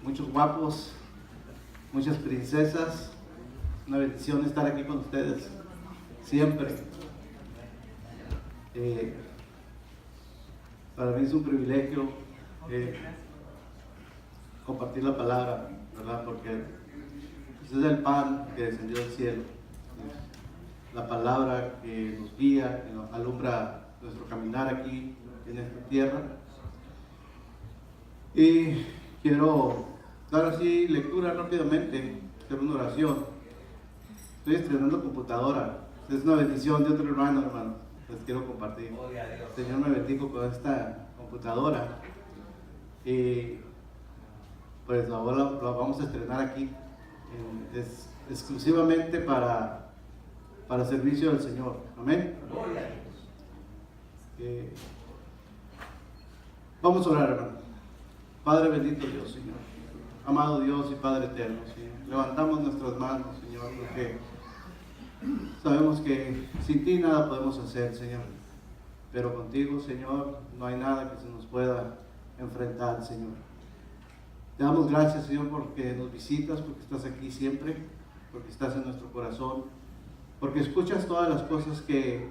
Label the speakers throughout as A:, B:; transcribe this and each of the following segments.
A: muchos guapos, muchas princesas. Una bendición estar aquí con ustedes siempre. Para mí es un privilegio compartir la palabra, ¿verdad? Porque es el pan que descendió del cielo, la palabra que nos guía, que nos alumbra nuestro caminar aquí en esta tierra. Y quiero dar así lectura rápidamente, hacer una oración. Estoy estrenando computadora, es una bendición de otro hermano, les quiero compartir. El Señor me bendijo con esta computadora y pues ahora la vamos a estrenar aquí, es exclusivamente para servicio del Señor. Amén. Vamos a orar, hermano. Padre bendito Dios, Señor, amado Dios y Padre eterno, Señor, levantamos nuestras manos, Señor, porque sabemos que sin ti nada podemos hacer, Señor, pero contigo, Señor, no hay nada que se nos pueda enfrentar, Señor. Te damos gracias, Señor, porque nos visitas, porque estás aquí siempre, porque estás en nuestro corazón, porque escuchas todas las cosas que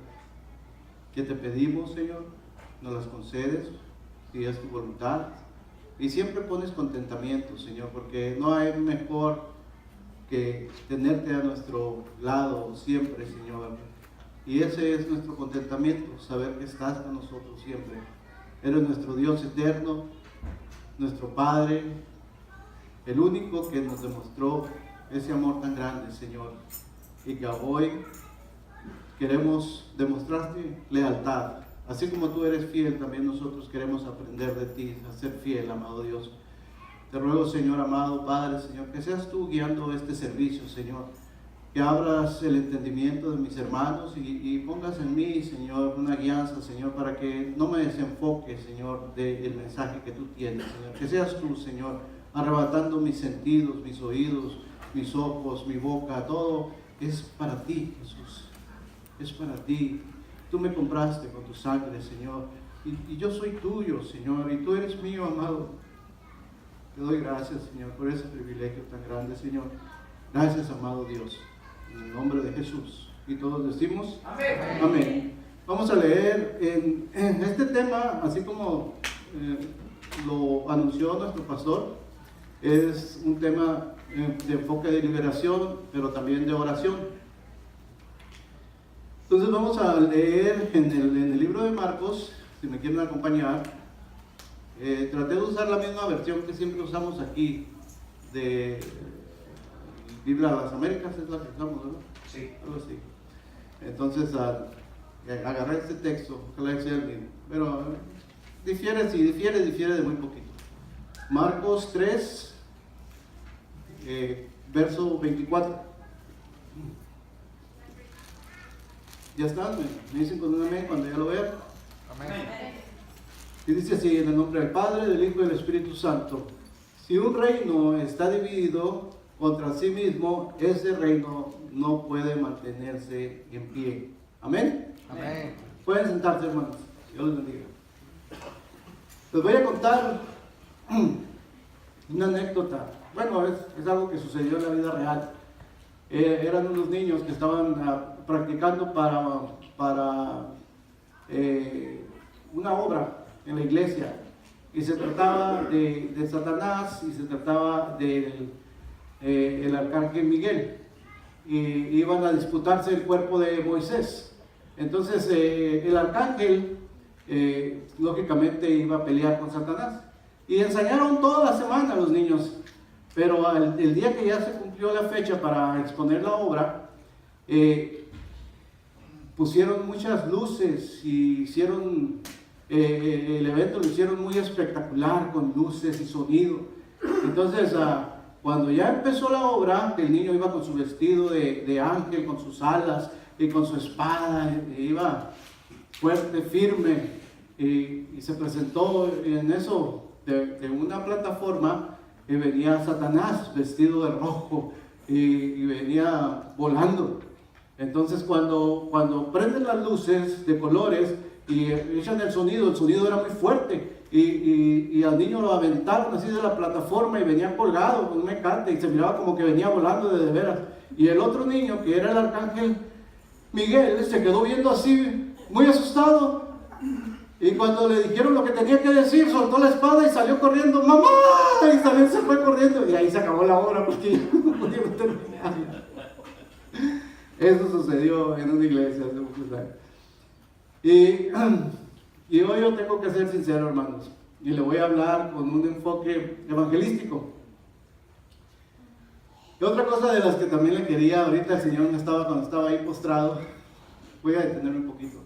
A: te pedimos, Señor, nos las concedes, si es tu voluntad. Y siempre pones contentamiento, Señor, porque no hay mejor que tenerte a nuestro lado siempre, Señor. Y ese es nuestro contentamiento, saber que estás con nosotros siempre. Eres nuestro Dios eterno, nuestro Padre, el único que nos demostró ese amor tan grande, Señor. Y que hoy queremos demostrarte lealtad. Así como tú eres fiel, también nosotros queremos aprender de ti, a ser fiel, amado Dios. Te ruego, Señor, amado Padre, Señor, que seas tú guiando este servicio, Señor. Que abras el entendimiento de mis hermanos y pongas en mí, Señor, una guianza, Señor, para que no me desenfoque, Señor, del mensaje que tú tienes, Señor. Que seas tú, Señor, arrebatando mis sentidos, mis oídos, mis ojos, mi boca, todo es para ti, Jesús. Es para ti. Tú me compraste con tu sangre, Señor, y yo soy tuyo, Señor, y tú eres mío, amado. Te doy gracias, Señor, por ese privilegio tan grande, Señor. Gracias, amado Dios, en el nombre de Jesús. Y todos decimos, amén. Amén. Vamos a leer en este tema, así como lo anunció nuestro pastor, es un tema de enfoque de liberación, pero también de oración. Entonces vamos a leer en el libro de Marcos, si me quieren acompañar. Traté de usar la misma versión que siempre usamos aquí, de Biblia de las Américas, es la que usamos, ¿verdad? Sí. Algo así. Entonces, agarré este texto, ojalá sea el mismo, pero difiere de muy poquito. Marcos 3, verso 24. ¿Ya están? Me dicen con un amén cuando ya lo vean. Amén. Y dice así, en el nombre del Padre, del Hijo y del Espíritu Santo. Si un reino está dividido contra sí mismo, ese reino no puede mantenerse en pie. ¿Amén? Amén. Pueden sentarse, hermanos. Dios les bendiga. Les voy a contar una anécdota. Bueno, es algo que sucedió en la vida real. Eran unos niños que estaban practicando para una obra en la iglesia, y se trataba de Satanás y se trataba del el arcángel Miguel, y iban a disputarse el cuerpo de Moisés. Entonces el arcángel lógicamente iba a pelear con Satanás, y ensayaron toda la semana los niños, pero el día que ya se cumplió la fecha para exponer la obra, pusieron muchas luces y hicieron el evento, lo hicieron muy espectacular con luces y sonido. Entonces cuando ya empezó la obra, el niño iba con su vestido de ángel, con sus alas y con su espada, iba fuerte, firme, y se presentó en eso de una plataforma, y venía Satanás vestido de rojo y venía volando. Entonces cuando prenden las luces de colores y echan el sonido era muy fuerte, y al niño lo aventaron así de la plataforma y venía colgado con un mecate y se miraba como que venía volando de veras. Y el otro niño, que era el arcángel Miguel, se quedó viendo así, muy asustado. Y cuando le dijeron lo que tenía que decir, soltó la espada y salió corriendo, ¡mamá! Y también se fue corriendo. Y ahí se acabó la obra porque no podíamos terminar. Eso sucedió en una iglesia hace muchos años. Y hoy yo tengo que ser sincero, hermanos. Y le voy a hablar con un enfoque evangelístico. Y otra cosa de las que también le quería, ahorita el Señor me estaba, cuando estaba ahí postrado, voy a detenerme un poquito.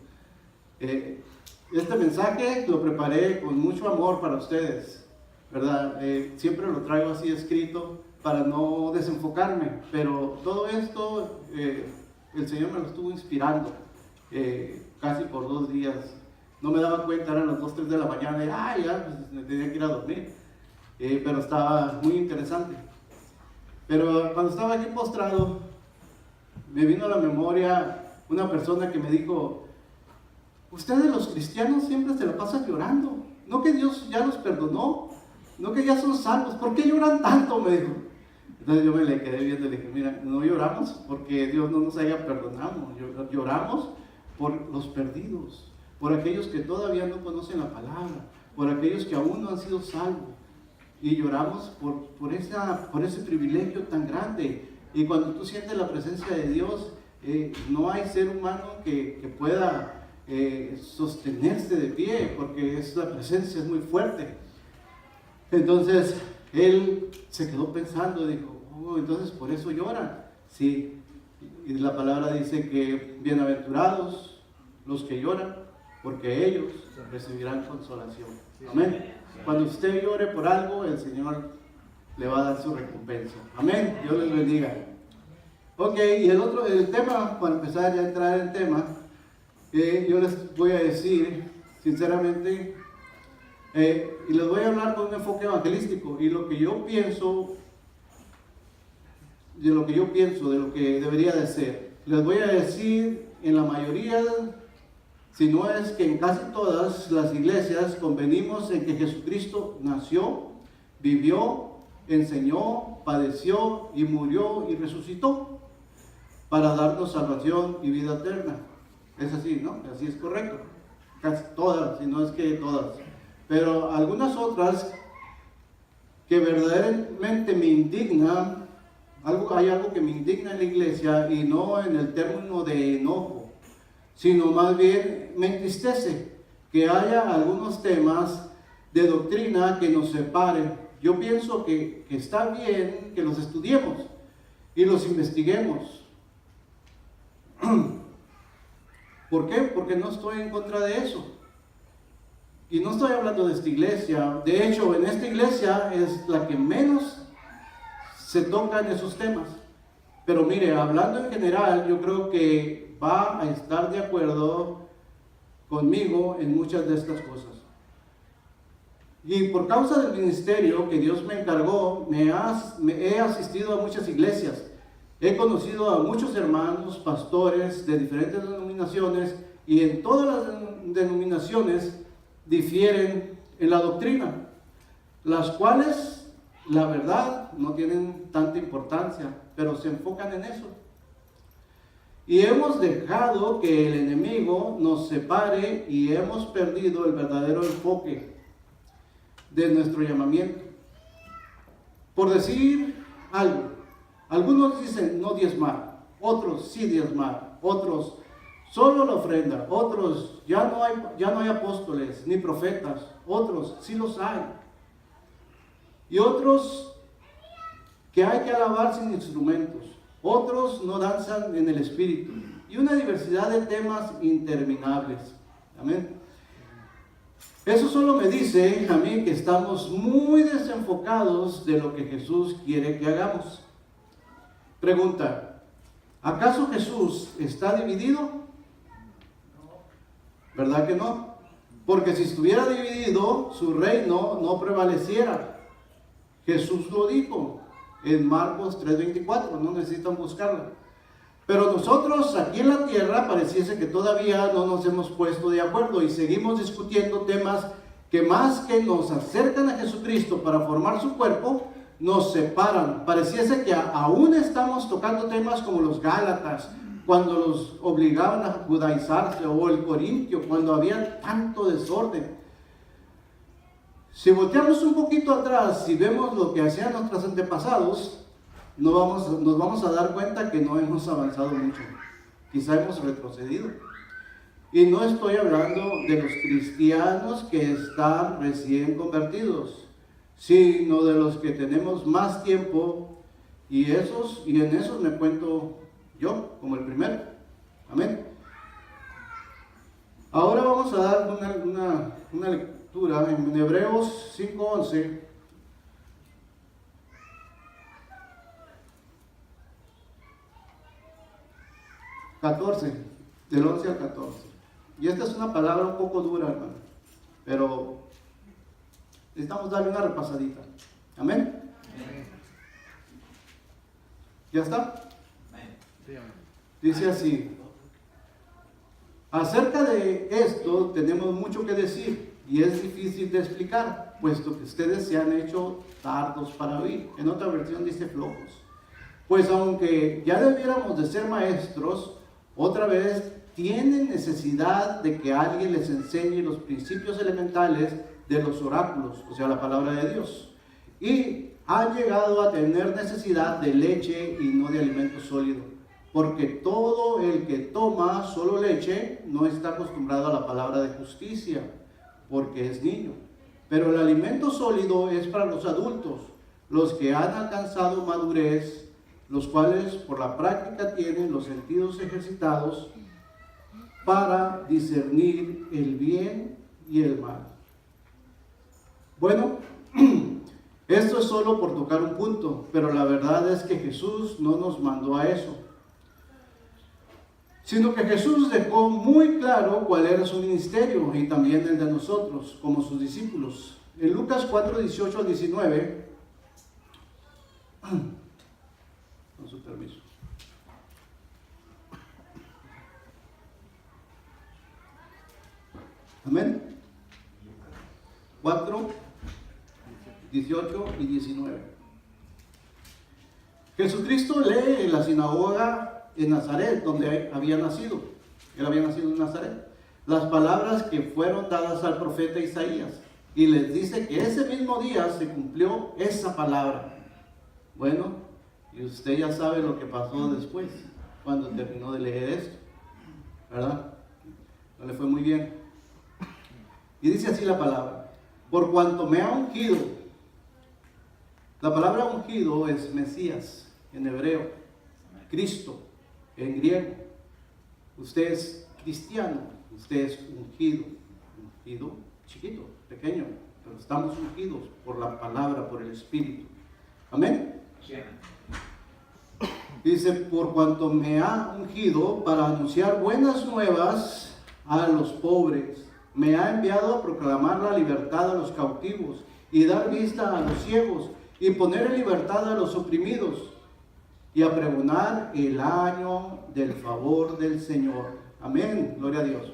A: Este mensaje lo preparé con mucho amor para ustedes, ¿verdad? Siempre lo traigo así escrito para no desenfocarme, pero todo esto el Señor me lo estuvo inspirando casi por 2 días. No me daba cuenta, eran las 2, 3 de la mañana y ya pues, me tenía que ir a dormir, pero estaba muy interesante. Pero cuando estaba aquí postrado, me vino a la memoria una persona que me dijo: ustedes los cristianos siempre se la pasan llorando, no que Dios ya los perdonó, no que ya son salvos, ¿por qué lloran tanto? Me dijo. Entonces yo me le quedé viendo y le dije: mira, no lloramos porque Dios no nos haya perdonado, lloramos por los perdidos, por aquellos que todavía no conocen la palabra, por aquellos que aún no han sido salvos. Y lloramos por ese privilegio tan grande. Y cuando tú sientes la presencia de Dios, no hay ser humano que pueda sostenerse de pie, porque la presencia es muy fuerte. Entonces él se quedó pensando, dijo: oh, entonces por eso lloran. Sí, y la palabra dice que bienaventurados los que lloran, porque ellos recibirán consolación. Amén. Cuando usted llore por algo, el Señor le va a dar su recompensa. Amén. Dios les bendiga. Ok, y el tema, para empezar ya a entrar en tema, yo les voy a decir sinceramente, y les voy a hablar con un enfoque evangelístico, y lo que yo pienso, de lo que debería de ser. Les voy a decir, en la mayoría, si no es que en casi todas las iglesias, convenimos en que Jesucristo nació, vivió, enseñó, padeció y murió y resucitó para darnos salvación y vida eterna. Es así, ¿no? Así es correcto. Casi todas, si no es que todas. Pero algunas otras que verdaderamente me indignan, hay algo que me indigna en la iglesia, y no en el término de enojo, sino más bien me entristece que haya algunos temas de doctrina que nos separen. Yo pienso que está bien que los estudiemos y los investiguemos. ¿Por qué? Porque no estoy en contra de eso. Y no estoy hablando de esta iglesia. De hecho, en esta iglesia es la que menos se tocan esos temas. Pero mire, hablando en general, yo creo que va a estar de acuerdo conmigo en muchas de estas cosas. Y por causa del ministerio que Dios me encargó, he asistido a muchas iglesias. He conocido a muchos hermanos, pastores de diferentes denominaciones, y en todas las denominaciones difieren en la doctrina, las cuales, la verdad, no tienen tanta importancia, pero se enfocan en eso. Y hemos dejado que el enemigo nos separe y hemos perdido el verdadero enfoque de nuestro llamamiento. Por decir algo, algunos dicen no diezmar, otros sí diezmar, otros solo la ofrenda, otros ya no hay apóstoles ni profetas, otros sí los hay, y otros que hay que alabar sin instrumentos, otros no danzan en el espíritu, y una diversidad de temas interminables. Amén. Eso solo me dice a mí que estamos muy desenfocados de lo que Jesús quiere que hagamos. Pregunta: ¿acaso Jesús está dividido? ¿Verdad que no? Porque si estuviera dividido, su reino no prevaleciera. Jesús lo dijo en Marcos 3:24, no necesitan buscarla. Pero nosotros aquí en la tierra pareciese que todavía no nos hemos puesto de acuerdo y seguimos discutiendo temas que más que nos acercan a Jesucristo para formar su cuerpo, nos separan. Pareciese que aún estamos tocando temas como los Gálatas, cuando los obligaban a judaizarse, o el Corintio, cuando había tanto desorden. Si volteamos un poquito atrás y vemos lo que hacían nuestros antepasados, nos vamos a dar cuenta que no hemos avanzado mucho. Quizá hemos retrocedido. Y no estoy hablando de los cristianos que están recién convertidos, sino de los que tenemos más tiempo, y en esos me cuento yo como el primero. Amén. Ahora vamos a dar una lectura en Hebreos 5:11. Del 11 al 14. Y esta es una palabra un poco dura, hermano, pero necesitamos darle una repasadita. Amén. ¿Ya está? Dice así: acerca de esto tenemos mucho que decir y es difícil de explicar, puesto que ustedes se han hecho tardos para oír. En otra versión dice flojos. Pues aunque ya debiéramos de ser maestros, otra vez tienen necesidad de que alguien les enseñe los principios elementales de los oráculos, o sea, la palabra de Dios. Y han llegado a tener necesidad de leche y no de alimento sólido, porque todo el que toma solo leche no está acostumbrado a la palabra de justicia, porque es niño. Pero el alimento sólido es para los adultos, los que han alcanzado madurez, los cuales por la práctica tienen los sentidos ejercitados para discernir el bien y el mal. Bueno, esto es solo por tocar un punto, pero la verdad es que Jesús no nos mandó a eso, sino que Jesús dejó muy claro cuál era su ministerio y también el de nosotros como sus discípulos. En Lucas 4:18 al 19, con su permiso. Amén. 4, 18 y 19. Jesucristo lee en la sinagoga en Nazaret, donde había nacido. Él había nacido en Nazaret. Las palabras que fueron dadas al profeta Isaías. Y les dice que ese mismo día se cumplió esa palabra. Bueno, y usted ya sabe lo que pasó después, cuando terminó de leer esto, ¿verdad? No le fue muy bien. Y dice así la palabra: por cuanto me ha ungido. La palabra ungido es Mesías en hebreo, Cristo en griego. Usted es cristiano, usted es ungido, chiquito, pequeño, pero estamos ungidos por la palabra, por el Espíritu. Amén. Dice: por cuanto me ha ungido para anunciar buenas nuevas a los pobres, me ha enviado a proclamar la libertad a los cautivos y dar vista a los ciegos y poner en libertad a los oprimidos y a pregonar el año del favor del Señor. Amén, gloria a Dios.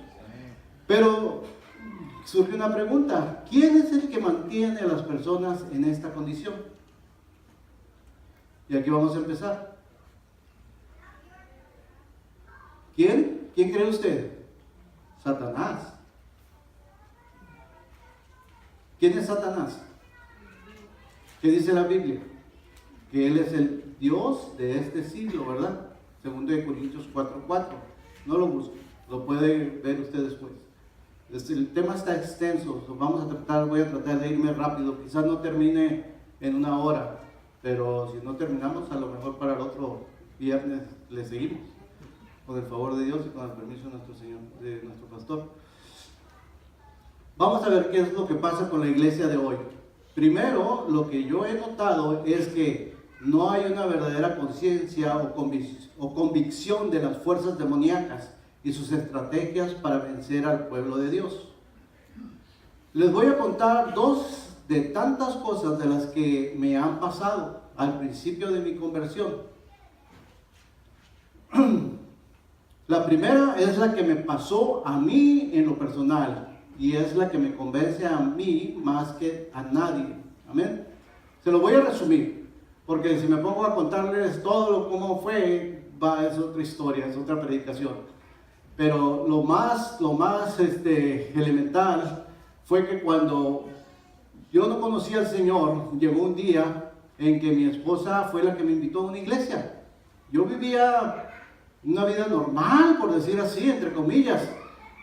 A: Pero surge una pregunta: ¿quién es el que mantiene a las personas en esta condición? Y aquí vamos a empezar. ¿Quién? ¿Quién cree usted? Satanás. ¿Quién es Satanás? ¿Qué dice la Biblia? Que él es el Dios de este siglo, ¿verdad? 2 Corintios 4:4. No lo busque, lo puede ver usted después. El tema está extenso, voy a tratar de irme rápido. Quizás no termine en una hora, pero si no terminamos, a lo mejor para el otro viernes le seguimos, con el favor de Dios y con el permiso de nuestro Señor, de nuestro pastor. Vamos a ver qué es lo que pasa con la iglesia de hoy. Primero, lo que yo he notado es que no hay una verdadera conciencia o convicción de las fuerzas demoníacas y sus estrategias para vencer al pueblo de Dios. Les voy a contar dos de tantas cosas de las que me han pasado al principio de mi conversión. La primera es la que me pasó a mí en lo personal. y es la que me convence a mí más que a nadie. Amén. Se lo voy a resumir, porque si me pongo a contarles todo cómo fue, es otra historia, es otra predicación. Pero lo más elemental fue que cuando yo no conocía al Señor, llegó un día en que mi esposa fue la que me invitó a una iglesia. Yo vivía una vida normal, por decir así, entre comillas,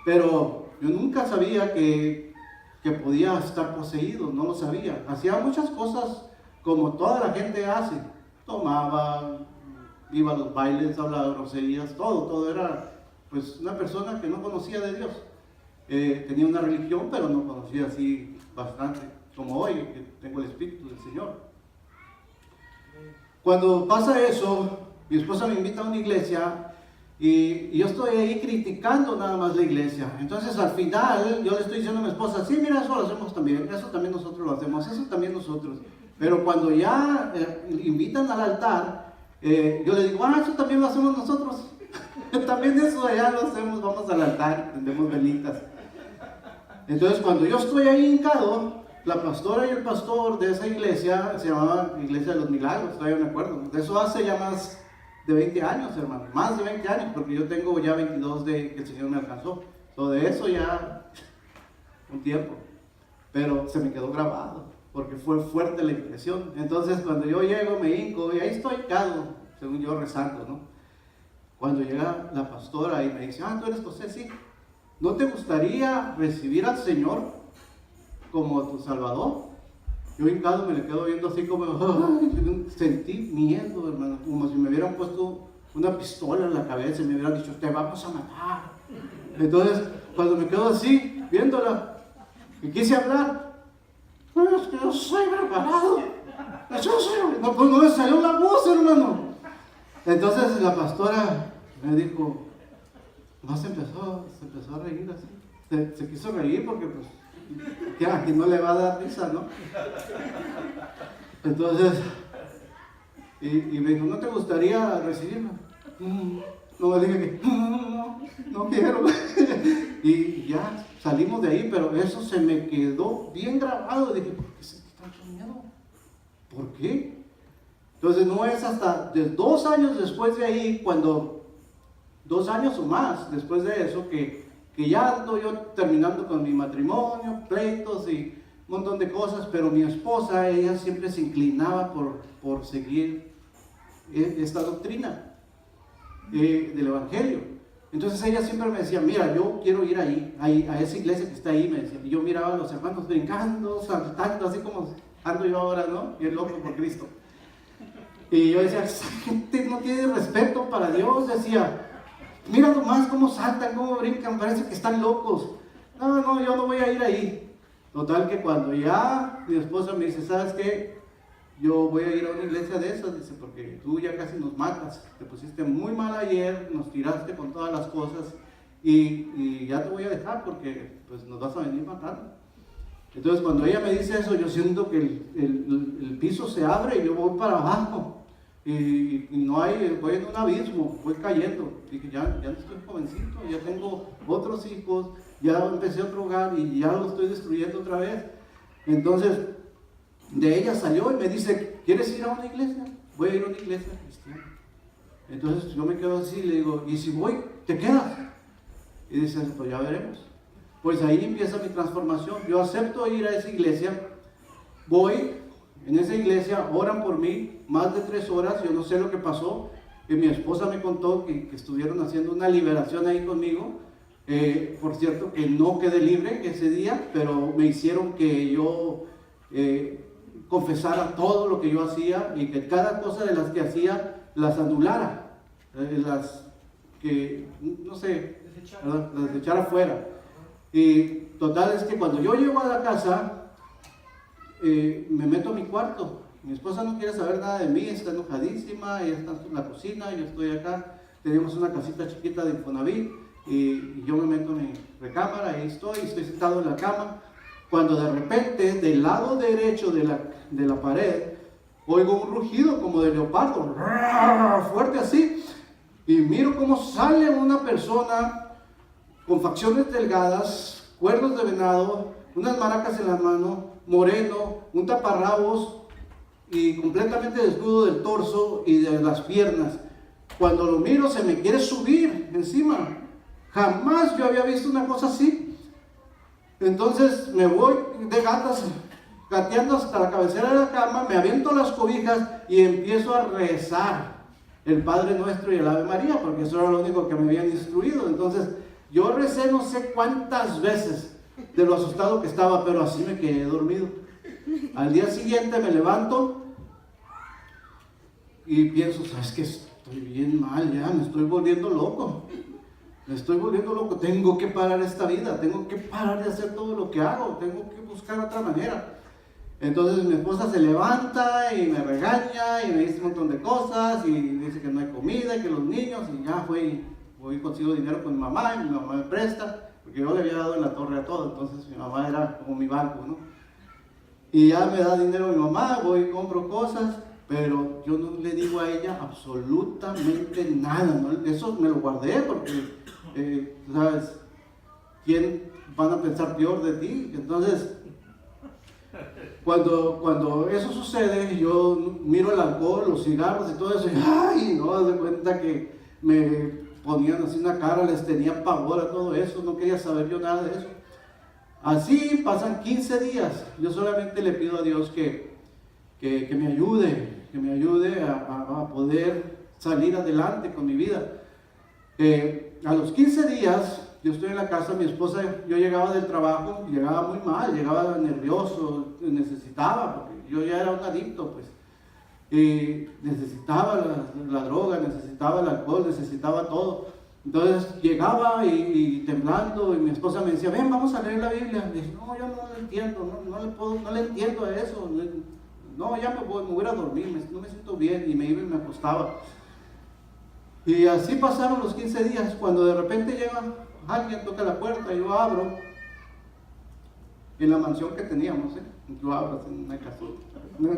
A: pero yo nunca sabía que podía estar poseído, no lo sabía. Hacía muchas cosas como toda la gente hace. Tomaba, iba a los bailes, hablaba groserías, todo era pues una persona que no conocía de Dios. Tenía una religión, pero no conocía así bastante, como hoy, que tengo el Espíritu del Señor. Cuando pasa eso, mi esposa me invita a una iglesia y yo estoy ahí criticando nada más la iglesia. Entonces al final yo le estoy diciendo a mi esposa, sí, mira, eso lo hacemos también, eso también nosotros lo hacemos, eso también nosotros. Pero cuando ya invitan al altar, yo le digo, eso también lo hacemos nosotros. También eso allá lo hacemos, vamos al altar, prendemos velitas. Entonces cuando yo estoy ahí hincado, la pastora y el pastor de esa iglesia, se llamaba Iglesia de los Milagros, todavía me acuerdo. De eso hace ya más de 20 años, hermano, más de 20 años, porque yo tengo ya 22 de que el Señor me alcanzó. De eso ya un tiempo, pero se me quedó grabado, porque fue fuerte la impresión. Entonces cuando yo llego, me hinco, y ahí estoy hincado, según yo rezando, ¿no? Cuando llega la pastora y me dice, tú eres José, sí. ¿No te gustaría recibir al Señor como tu Salvador? Yo hincado me le quedo viendo así como, sentí miedo, hermano, como si me hubieran puesto una pistola en la cabeza y me hubieran dicho, te vamos a matar. Entonces, cuando me quedo así, viéndola, y quise hablar, es que yo soy preparado. Pues no me salió la voz, hermano. Entonces la pastora me dijo, se empezó a reír así. Se quiso reír porque pues que a quien no le va a dar risa, ¿no? Entonces, y me dijo, ¿no te gustaría recibirme? No, le dije que no quiero. Y ya salimos de ahí, pero eso se me quedó bien grabado. Dije, ¿por qué sentí tanto miedo? ¿Por qué? Entonces no es hasta 2 años después de ahí, 2 años o más después de eso, que ya ando yo terminando con mi matrimonio, pleitos y un montón de cosas, pero mi esposa, ella siempre se inclinaba por seguir esta doctrina del Evangelio. Entonces ella siempre me decía, mira, yo quiero ir ahí, a esa iglesia que está ahí, me decía. Y yo miraba a los hermanos brincando, saltando, así como ando yo ahora, ¿no? Y el loco por Cristo. Y yo decía, esa gente no tiene respeto para Dios, decía. Mira nomás cómo saltan, cómo brincan, parece que están locos. No, yo no voy a ir ahí. Total que cuando ya mi esposa me dice, ¿sabes qué? Yo voy a ir a una iglesia de esas, dice, porque tú ya casi nos matas. Te pusiste muy mal ayer, nos tiraste con todas las cosas y ya te voy a dejar porque pues nos vas a venir matando. Entonces cuando ella me dice eso, yo siento que el piso se abre y yo voy para abajo. Y no hay, voy en un abismo, voy cayendo. Dije, ya estoy jovencito, ya tengo otros hijos, ya empecé otro hogar y ya lo estoy destruyendo otra vez. Entonces, de ella salió y me dice, ¿quieres ir a una iglesia? Voy a ir a una iglesia cristiana. Entonces yo me quedo así y le digo, ¿y si voy, te quedas? Y dice, pues ya veremos. Pues ahí empieza mi transformación. Yo acepto ir a esa iglesia, voy. En esa iglesia oran por mí más de 3 horas, yo no sé lo que pasó, y mi esposa me contó que estuvieron haciendo una liberación ahí conmigo, por cierto que no quedé libre ese día, pero me hicieron que yo confesara todo lo que yo hacía y que cada cosa de las que hacía las anulara, las que, no sé, las echara afuera. Y total es que cuando yo llego a la casa, me meto a mi cuarto. Mi esposa no quiere saber nada de mí, está enojadísima, ella está en la cocina, yo estoy acá. Tenemos una casita chiquita de Infonavit y yo me meto en mi recámara, ahí estoy sentado en la cama. Cuando de repente, del lado derecho de la pared, oigo un rugido como de leopardo, fuerte así, y miro cómo sale una persona con facciones delgadas, cuernos de venado, unas maracas en la mano, moreno, un taparrabos y completamente desnudo del torso y de las piernas. Cuando lo miro se me quiere subir encima. Jamás yo había visto una cosa así. Entonces me voy de gatas, gateando hasta la cabecera de la cama, me aviento las cobijas y empiezo a rezar el Padre Nuestro y el Ave María, porque eso era lo único que me habían instruido. Entonces yo recé no sé cuántas veces de lo asustado que estaba, pero así me quedé dormido. Al día siguiente me levanto y pienso, ¿sabes qué? Estoy bien mal ya, me estoy volviendo loco. Me estoy volviendo loco, tengo que parar esta vida, tengo que parar de hacer todo lo que hago, tengo que buscar otra manera. Entonces mi esposa se levanta y me regaña y me dice un montón de cosas y dice que no hay comida y que los niños, y ya voy y consigo dinero con mi mamá y mi mamá me presta, porque yo le había dado en la torre a todo, entonces mi mamá era como mi banco, ¿no? Y ya me da dinero mi mamá, voy y compro cosas, pero yo no le digo a ella absolutamente nada, ¿no? Eso me lo guardé porque, ¿sabes? ¿Quién van a pensar peor de ti? Entonces, cuando eso sucede, yo miro el alcohol, los cigarros y todo eso, y ¡ay! No, haz de cuenta que me ponían así una cara, les tenía pavor a todo eso, no quería saber yo nada de eso. Así pasan 15 días, yo solamente le pido a Dios que me ayude a poder salir adelante con mi vida. A los 15 días, yo estoy en la casa, mi esposa, yo llegaba del trabajo, llegaba muy mal, llegaba nervioso, necesitaba, porque yo ya era un adicto, pues. Necesitaba la droga, necesitaba el alcohol, necesitaba todo. Entonces llegaba y temblando, y mi esposa me decía, ven, vamos a leer la Biblia. Y dije, no, yo no lo entiendo, no le entiendo a eso. No, ya me voy a dormir, no me siento bien, y me iba y me acostaba. Y así pasaron los 15 días, cuando de repente llega alguien, toca la puerta, y yo abro, en la mansión que teníamos, yo abro en una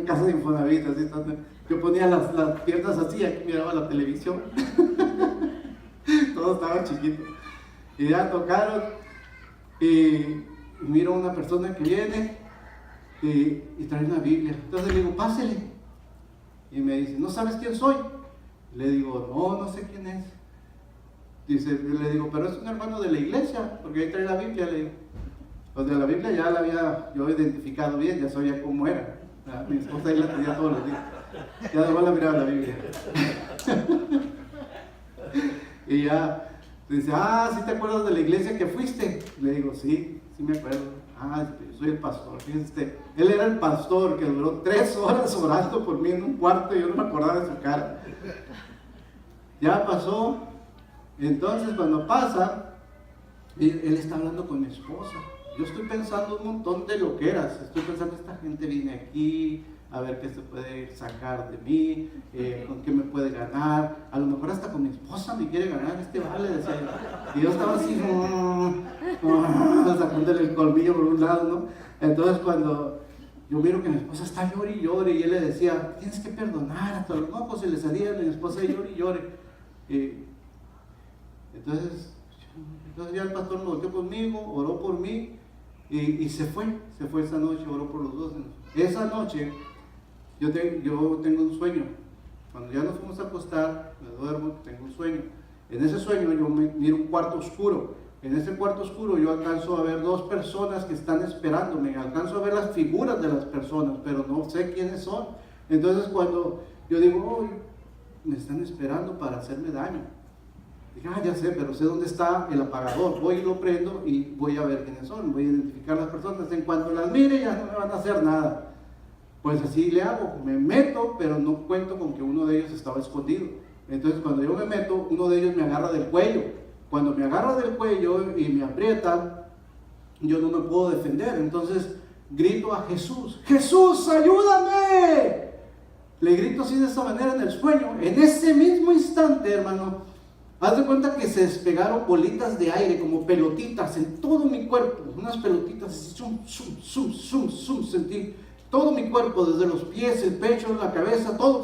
A: casa de Infonavit, así, yo ponía las piernas así, aquí miraba la televisión, todo estaba chiquito, y ya tocaron, y miro a una persona que viene, y trae una Biblia. Entonces le digo, pásele, y me dice, ¿no sabes quién soy? Le digo, no sé quién es. Le digo, pero es un hermano de la iglesia, porque ahí trae la Biblia. Le digo, pues de la Biblia ya la había yo identificado bien, ya sabía cómo era. Mi esposa ahí la tenía todos los días, ya además la miraba la Biblia. Y ya dice, ¿sí te acuerdas de la iglesia que fuiste? Le digo, sí me acuerdo. Yo soy el pastor. Fíjense, él era el pastor que duró 3 horas orando por mí en un cuarto y yo no me acordaba de su cara. Ya pasó. Entonces cuando pasa, él está hablando con mi esposa. Yo estoy pensando un montón de loqueras. Estoy pensando, esta gente viene aquí a ver qué se puede sacar de mí, con qué me puede ganar. A lo mejor hasta con mi esposa me quiere ganar vale, decía yo. Y yo estaba así, sacándole el colmillo por un lado, ¿no? Entonces cuando yo miro que mi esposa está llore y llore, y él le decía, tienes que perdonar, hasta los mocos se le salían, y mi esposa llore y llore. Entonces ya el pastor me volteó conmigo, oró por mí, y se fue esa noche, oró por los dos. Esa noche yo tengo un sueño. Cuando ya nos fuimos a acostar, me duermo, tengo un sueño. En ese sueño yo miro un cuarto oscuro. En ese cuarto oscuro yo alcanzo a ver 2 personas que están esperándome. Alcanzo a ver las figuras de las personas, pero no sé quiénes son. Entonces cuando yo digo, me están esperando para hacerme daño. Dije, ya sé, pero sé dónde está el apagador. Voy y lo prendo y voy a ver quiénes son. Voy a identificar las personas. En cuanto las mire ya no me van a hacer nada. Pues así le hago. Me meto, pero no cuento con que uno de ellos estaba escondido. Entonces cuando yo me meto, uno de ellos me agarra del cuello. Cuando me agarra del cuello y me aprieta, yo no me puedo defender. Entonces grito a Jesús, ¡Jesús, ayúdame! Le grito así de esa manera en el sueño. En ese mismo instante, hermano, haz de cuenta que se despegaron bolitas de aire, como pelotitas en todo mi cuerpo. Unas pelotitas así, sentí todo mi cuerpo, desde los pies, el pecho, la cabeza, todo.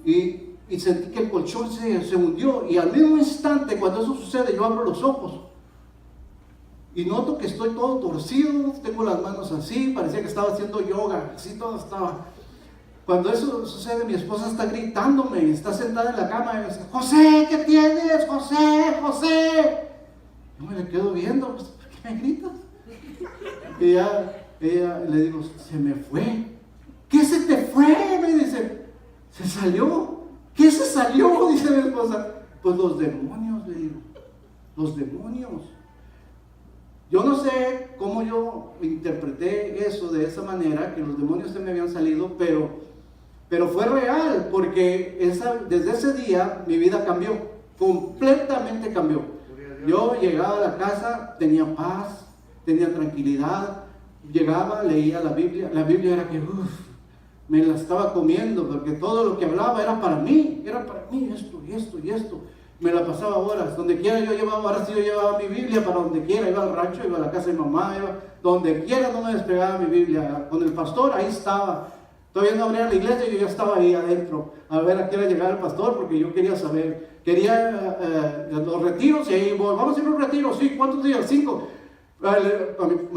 A: Y sentí que el colchón se hundió, y al mismo instante, cuando eso sucede, yo abro los ojos. y noto que estoy todo torcido, tengo las manos así, parecía que estaba haciendo yoga, así todo estaba. Cuando eso sucede, mi esposa está gritándome, está sentada en la cama y me dice: José, ¿qué tienes? José, José. Yo me le quedo viendo, pues, ¿por qué me gritas? Y ella le digo: se me fue. ¿Qué se te fue? Me dice: se salió. ¿Qué se salió? Dice mi esposa. Pues los demonios, le digo, los demonios. Yo no sé cómo yo interpreté eso de esa manera, que los demonios se me habían salido, pero fue real, porque desde ese día mi vida cambió, completamente cambió. Yo llegaba a la casa, tenía paz, tenía tranquilidad, llegaba, leía la Biblia era que me la estaba comiendo, porque todo lo que hablaba era para mí, esto y esto y esto. Me la pasaba horas, donde quiera yo llevaba mi Biblia para donde quiera, iba al rancho, iba a la casa de mamá, iba donde quiera, no me despegaba mi Biblia. Con el pastor, ahí estaba. Todavía no abría la iglesia y yo ya estaba ahí adentro, a ver a qué hora llegaba el pastor, porque yo quería saber. Quería los retiros, y ahí voy, vamos a ir a un retiro, sí, ¿cuántos días? 5. A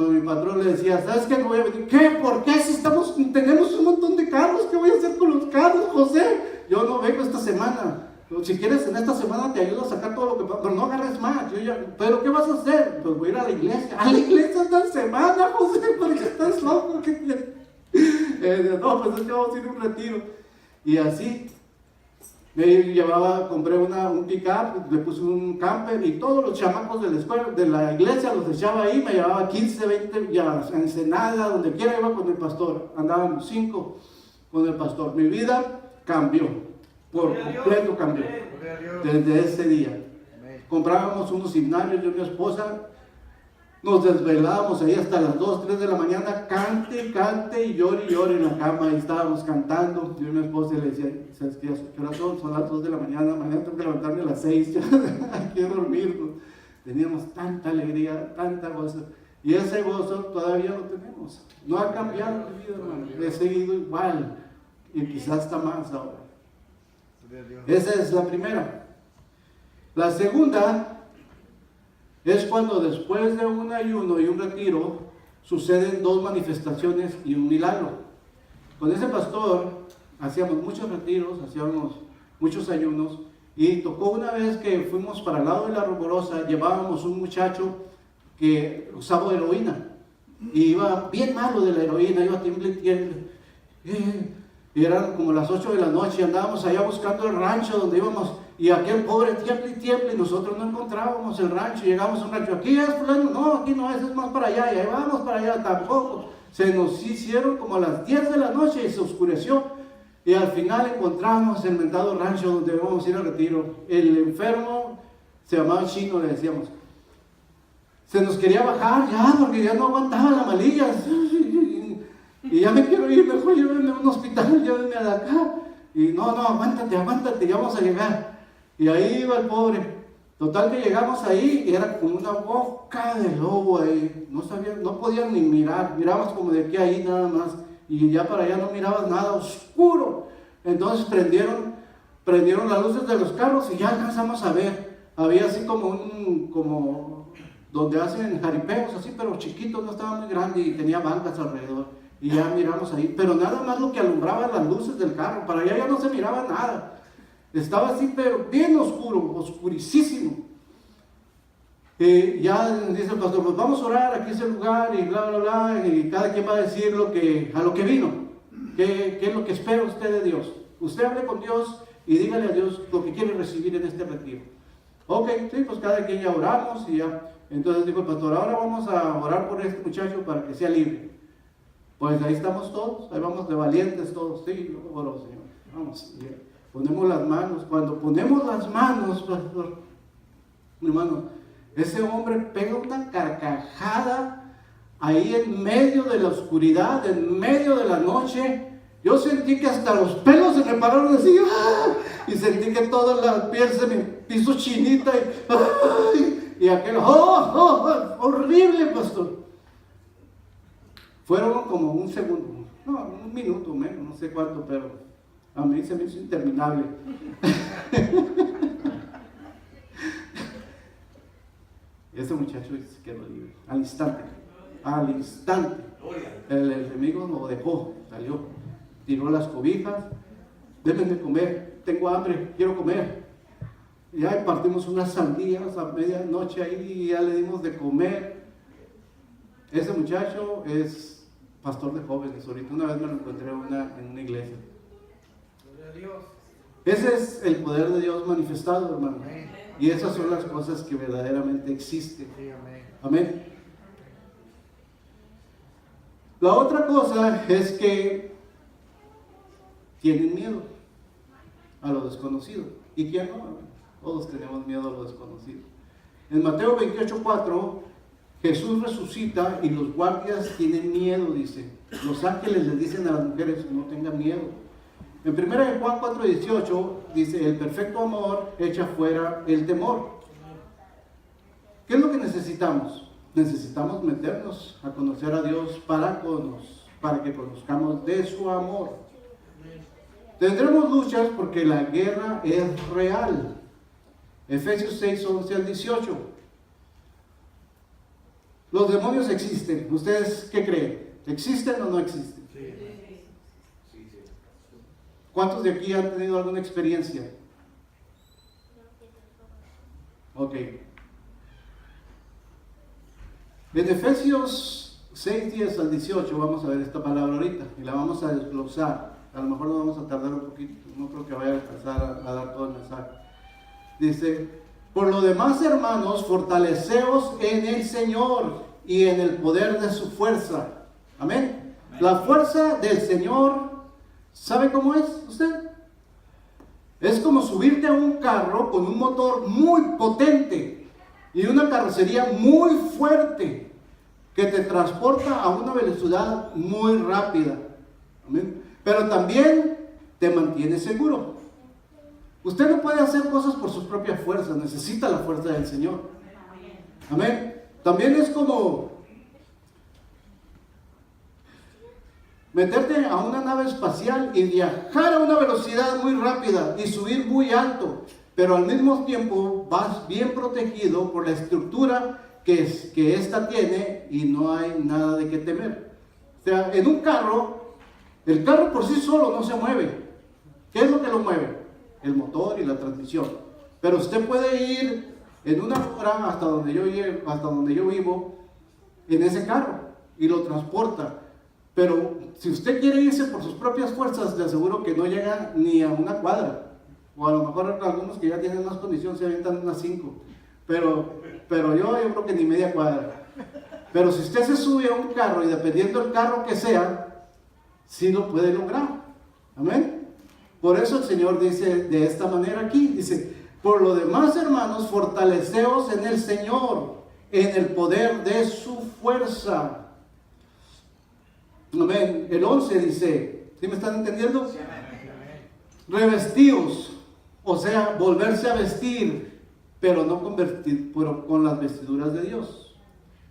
A: mi patrón le decía: ¿sabes qué? No voy a venir. ¿Qué? ¿Por qué? Si tenemos un montón de carros, ¿qué voy a hacer con los carros, José? Yo no vengo esta semana. Si quieres, en esta semana te ayudo a sacar todo lo que pasa, pero no agarres más. ¿Pero qué vas a hacer? Pues voy a ir a la iglesia. ¿A la iglesia esta semana, José? ¿Porque estás loco? No, pues es que vamos a ir a un retiro. Y así me llevaba, compré un pick-up, le puse un camper, y todos los chamacos de la escuela, de la iglesia, los echaba ahí. Me llevaba 15, 20, ya a Ensenada, donde quiera iba con el pastor. Andábamos 5 con el pastor. Mi vida cambió. Por completo cambió desde ese día. Comprábamos unos himnarios, yo y mi esposa nos desvelábamos ahí hasta las 2, 3 de la mañana, cante y llore en la cama, y estábamos cantando. Yo y mi esposa le decía: ¿sabes qué? ¿Qué hora son? Son las 2 de la mañana tengo que levantarme a las 6, ya hay que dormir. Teníamos tanta alegría, tanta gozo, y ese gozo todavía lo tenemos. No ha cambiado mi vida, hermano, he seguido igual, y quizás hasta más ahora. Esa es la primera. La segunda es cuando después de un ayuno y un retiro suceden 2 manifestaciones y un milagro. Con ese pastor hacíamos muchos retiros, hacíamos muchos ayunos, y tocó una vez que fuimos para el lado de la Rumorosa. Llevábamos un muchacho que usaba heroína y iba bien malo de la heroína, iba tiemble. Y eran como las 8 de la noche, andábamos allá buscando el rancho donde íbamos, y aquel pobre tiemble, y nosotros no encontrábamos el rancho. Llegamos a un rancho: aquí es fulano, no, aquí no es más para allá, y ahí vamos para allá, tampoco. Se nos hicieron como a las 10 de la noche y se oscureció, y al final encontramos el mentado rancho donde íbamos a ir al retiro. El enfermo se llamaba Chino, le decíamos. Se nos quería bajar ya, porque ya no aguantaba la malilla. Y ya me quiero ir, mejor llévenme a un hospital, llévenme a acá. Y no, aguántate, ya vamos a llegar. Y ahí iba el pobre. Total que llegamos ahí y era como una boca de lobo ahí. No podían ni mirar, mirabas como de aquí a ahí nada más. Y ya para allá no mirabas nada, oscuro. Entonces prendieron las luces de los carros y ya alcanzamos a ver. Había así como donde hacen jaripeos así, pero chiquitos, no estaba muy grande, y tenía bancas alrededor. Y ya miramos ahí, pero nada más lo que alumbraba las luces del carro. Para allá ya no se miraba nada. Estaba así, pero bien oscuro, oscurísimo. Ya dice el pastor: pues vamos a orar, aquí es el lugar, y bla, bla, bla. Y cada quien va a decir a lo que vino. ¿Qué es lo que espera usted de Dios? Usted hable con Dios y dígale a Dios lo que quiere recibir en este retiro. Ok, sí, pues cada quien ya oramos y ya. Entonces dijo el pastor: ahora vamos a orar por este muchacho para que sea libre. Pues ahí estamos todos, ahí vamos de valientes todos. Sí, yo oro, Señor. Vamos, ponemos las manos. Cuando ponemos las manos, pastor, mi hermano, ese hombre pega una carcajada ahí en medio de la oscuridad, en medio de la noche. Yo sentí que hasta los pelos se me pararon así, ¡ah! Y sentí que toda la piel se me hizo chinita, y aquel, horrible, pastor. Fueron como un segundo, no, un minuto menos, no sé cuánto, pero a mí se me hizo interminable. Ese muchacho se quedó libre, al instante. Al instante. El enemigo lo dejó, salió, tiró las cobijas, denme de comer, tengo hambre, quiero comer. Y ya partimos unas sandías a medianoche ahí y ya le dimos de comer. Ese muchacho es pastor de jóvenes. Ahorita una vez me lo encontré en una iglesia. Ese es el poder de Dios manifestado, hermano. Y esas son las cosas que verdaderamente existen. Amén. La otra cosa es que tienen miedo a lo desconocido. ¿Y quién no? Todos tenemos miedo a lo desconocido. En Mateo 28:4, Jesús resucita y los guardias tienen miedo, dice. Los ángeles les dicen a las mujeres, no tengan miedo. En 1 Juan 4:18 dice, el perfecto amor echa fuera el temor. ¿Qué es lo que necesitamos? Necesitamos meternos a conocer a Dios para que conozcamos de su amor. Tendremos luchas porque la guerra es real. Efesios 6:11 al 18. Los demonios existen. ¿Ustedes qué creen? ¿Existen o no existen? Sí. ¿Cuántos de aquí han tenido alguna experiencia? Ok. En Efesios 6:10 al 18 vamos a ver esta palabra ahorita y la vamos a desglosar. A lo mejor nos vamos a tardar un poquito, no creo que vaya a alcanzar a dar todo el mensaje. Dice, por lo demás, hermanos, fortaleceos en el Señor y en el poder de su fuerza. Amén. La fuerza del Señor, ¿sabe cómo es usted? Es como subirte a un carro con un motor muy potente y una carrocería muy fuerte que te transporta a una velocidad muy rápida. Amén. Pero también te mantiene seguro. Usted no puede hacer cosas por sus propias fuerzas, necesita la fuerza del Señor. Amén. También es como meterte a una nave espacial y viajar a una velocidad muy rápida y subir muy alto, pero al mismo tiempo vas bien protegido por la estructura que ésta tiene y no hay nada de qué temer. O sea, en un carro, el carro por sí solo no se mueve. ¿Qué es lo que lo mueve? El motor y la transmisión. Pero usted puede ir en una hora hasta donde yo vivo en ese carro y lo transporta. Pero si usted quiere irse por sus propias fuerzas, le aseguro que no llega ni a una cuadra. O a lo mejor algunos que ya tienen más condición se avientan unas 5. Pero yo creo que ni media cuadra. Pero si usted se sube a un carro y dependiendo del carro que sea, sí lo puede lograr. Amén. Por eso el Señor dice de esta manera aquí, dice, por lo demás, hermanos, fortaleceos en el Señor, en el poder de su fuerza. Amén. El 11 dice, ¿sí me están entendiendo? Sí, revestíos, o sea, volverse a vestir, pero no con las vestiduras de Dios.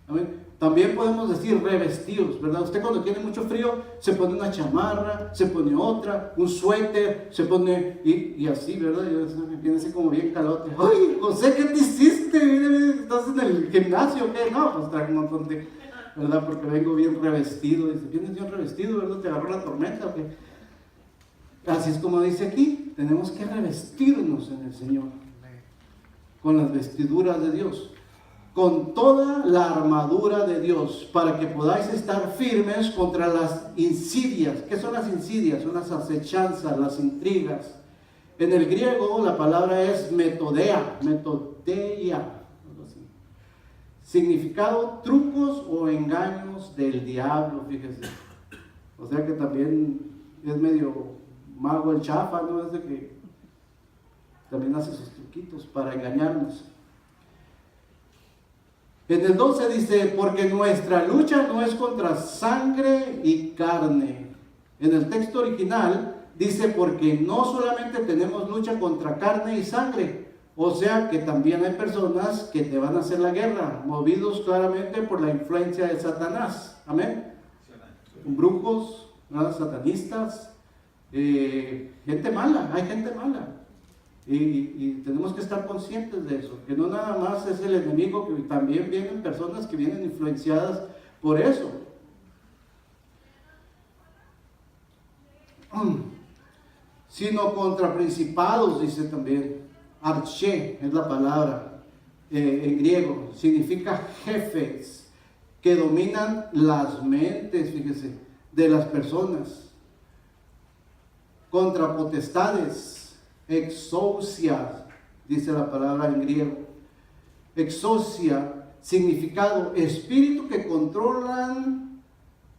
A: Amén. También podemos decir revestidos, ¿verdad? Usted cuando tiene mucho frío se pone una chamarra, se pone otra, un suéter, se pone y así, ¿verdad? Y viene así como bien calote. ¡Ay, José, qué te hiciste! ¿Estás en el gimnasio o qué? No, pues trae un montón de, ¿verdad? Porque vengo bien revestido. Dice, ¿vienes bien revestido, verdad? ¿Te agarró la tormenta o qué? Así es como dice aquí, tenemos que revestirnos en el Señor, con las vestiduras de Dios, con toda la armadura de Dios, para que podáis estar firmes contra las insidias. ¿Qué son las insidias? Son las acechanzas, las intrigas. En el griego la palabra es metodeia, algo así. Significado, trucos o engaños del diablo, fíjese. O sea que también es medio mago el chafa, ¿no? Es de que también hace sus truquitos para engañarnos. En el 12 dice, porque nuestra lucha no es contra sangre y carne. En el texto original dice, porque no solamente tenemos lucha contra carne y sangre, o sea que también hay personas que te van a hacer la guerra, movidos claramente por la influencia de Satanás. Amén. Brujos, ¿no? Satanistas, gente mala, hay gente mala. Y tenemos que estar conscientes de eso, que no nada más es el enemigo, que también vienen personas que vienen influenciadas por eso. Sino contra principados, dice también. Arché es la palabra en griego, significa jefes que dominan las mentes, fíjese, de las personas. Contra potestades, exousia, dice la palabra en griego. Exousia, significado, espíritu que controlan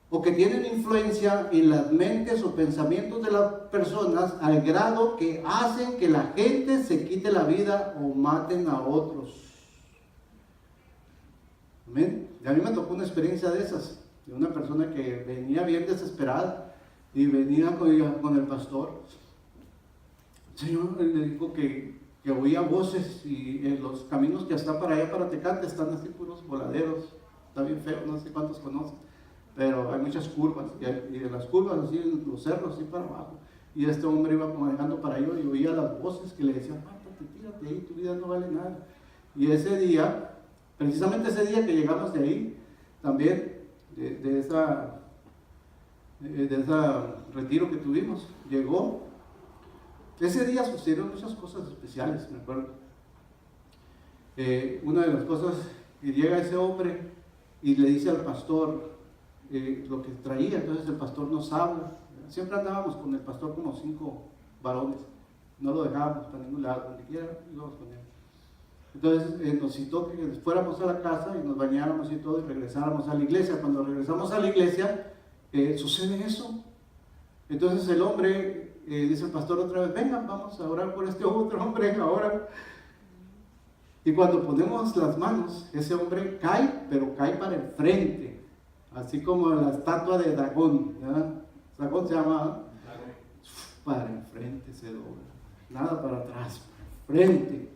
A: o que tienen influencia en las mentes o pensamientos de las personas al grado que hacen que la gente se quite la vida o maten a otros. Amén. Y a mí me tocó una experiencia de esas, de una persona que venía bien desesperada y venía con el pastor. El Señor le dijo que oía voces, y en los caminos que está para allá, para Tecate, están así puros voladeros. Está bien feo, no sé cuántos conocen, pero hay muchas curvas, y de las curvas así en los cerros, así para abajo. Y este hombre iba manejando para allá y oía las voces que le decían: apártate, tírate ahí, tu vida no vale nada. Y ese día, precisamente ese día que llegamos de ahí, también de ese retiro que tuvimos, llegó. Ese día sucedieron muchas cosas especiales, me acuerdo. Una de las cosas, que llega ese hombre y le dice al pastor lo que traía. Entonces el pastor nos habla. Siempre andábamos con el pastor como 5 varones, no lo dejábamos para ningún lado, donde quiera íbamos con él. Entonces nos citó que fuéramos a la casa y nos bañáramos y todo, y regresáramos a la iglesia. Cuando regresamos a la iglesia, sucede eso. Entonces el hombre, dice el pastor otra vez: vengan, vamos a orar por este otro hombre ahora. Y cuando ponemos las manos, ese hombre cae, pero cae para el frente, así como la estatua de Dagón, ¿verdad? Dagón se llama, para el frente se dobla, nada para atrás, para el frente.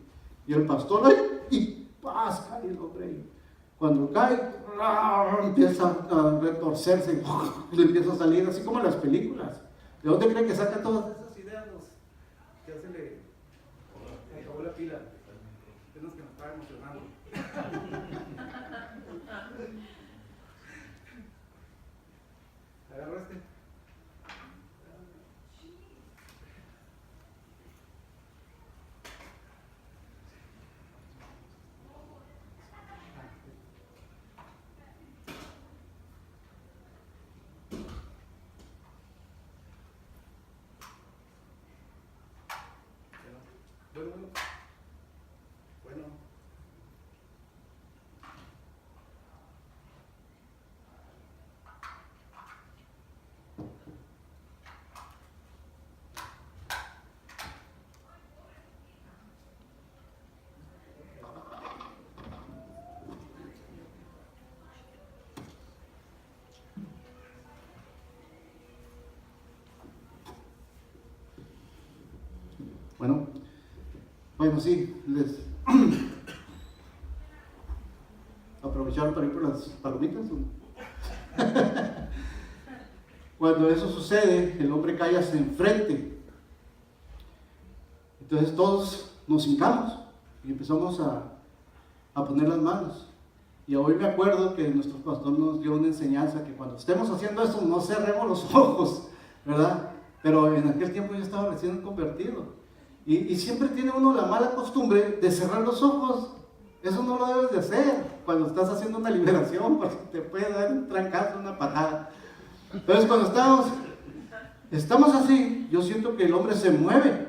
A: Y el pastor, ¡ay! Y ¡paz! Cae el hombre ahí. Cuando cae, empieza a retorcerse, y le empieza a salir así como en las películas. ¿De dónde creen que sacan todas esas ideas? Que se le acabó la pila. Tenemos que nos está emocionando. Agarró este. Bueno. Bueno, sí, les aprovecharon para ir por las palomitas. Cuando eso sucede, el hombre cae hacia enfrente. Entonces todos nos hincamos y empezamos a poner las manos. Y hoy me acuerdo que nuestro pastor nos dio una enseñanza, que cuando estemos haciendo eso no cerremos los ojos, ¿verdad? Pero en aquel tiempo yo estaba recién convertido. Y siempre tiene uno la mala costumbre de cerrar los ojos. Eso no lo debes de hacer cuando estás haciendo una liberación, porque te puede dar un trancazo, una patada. Entonces cuando estamos así, yo siento que el hombre se mueve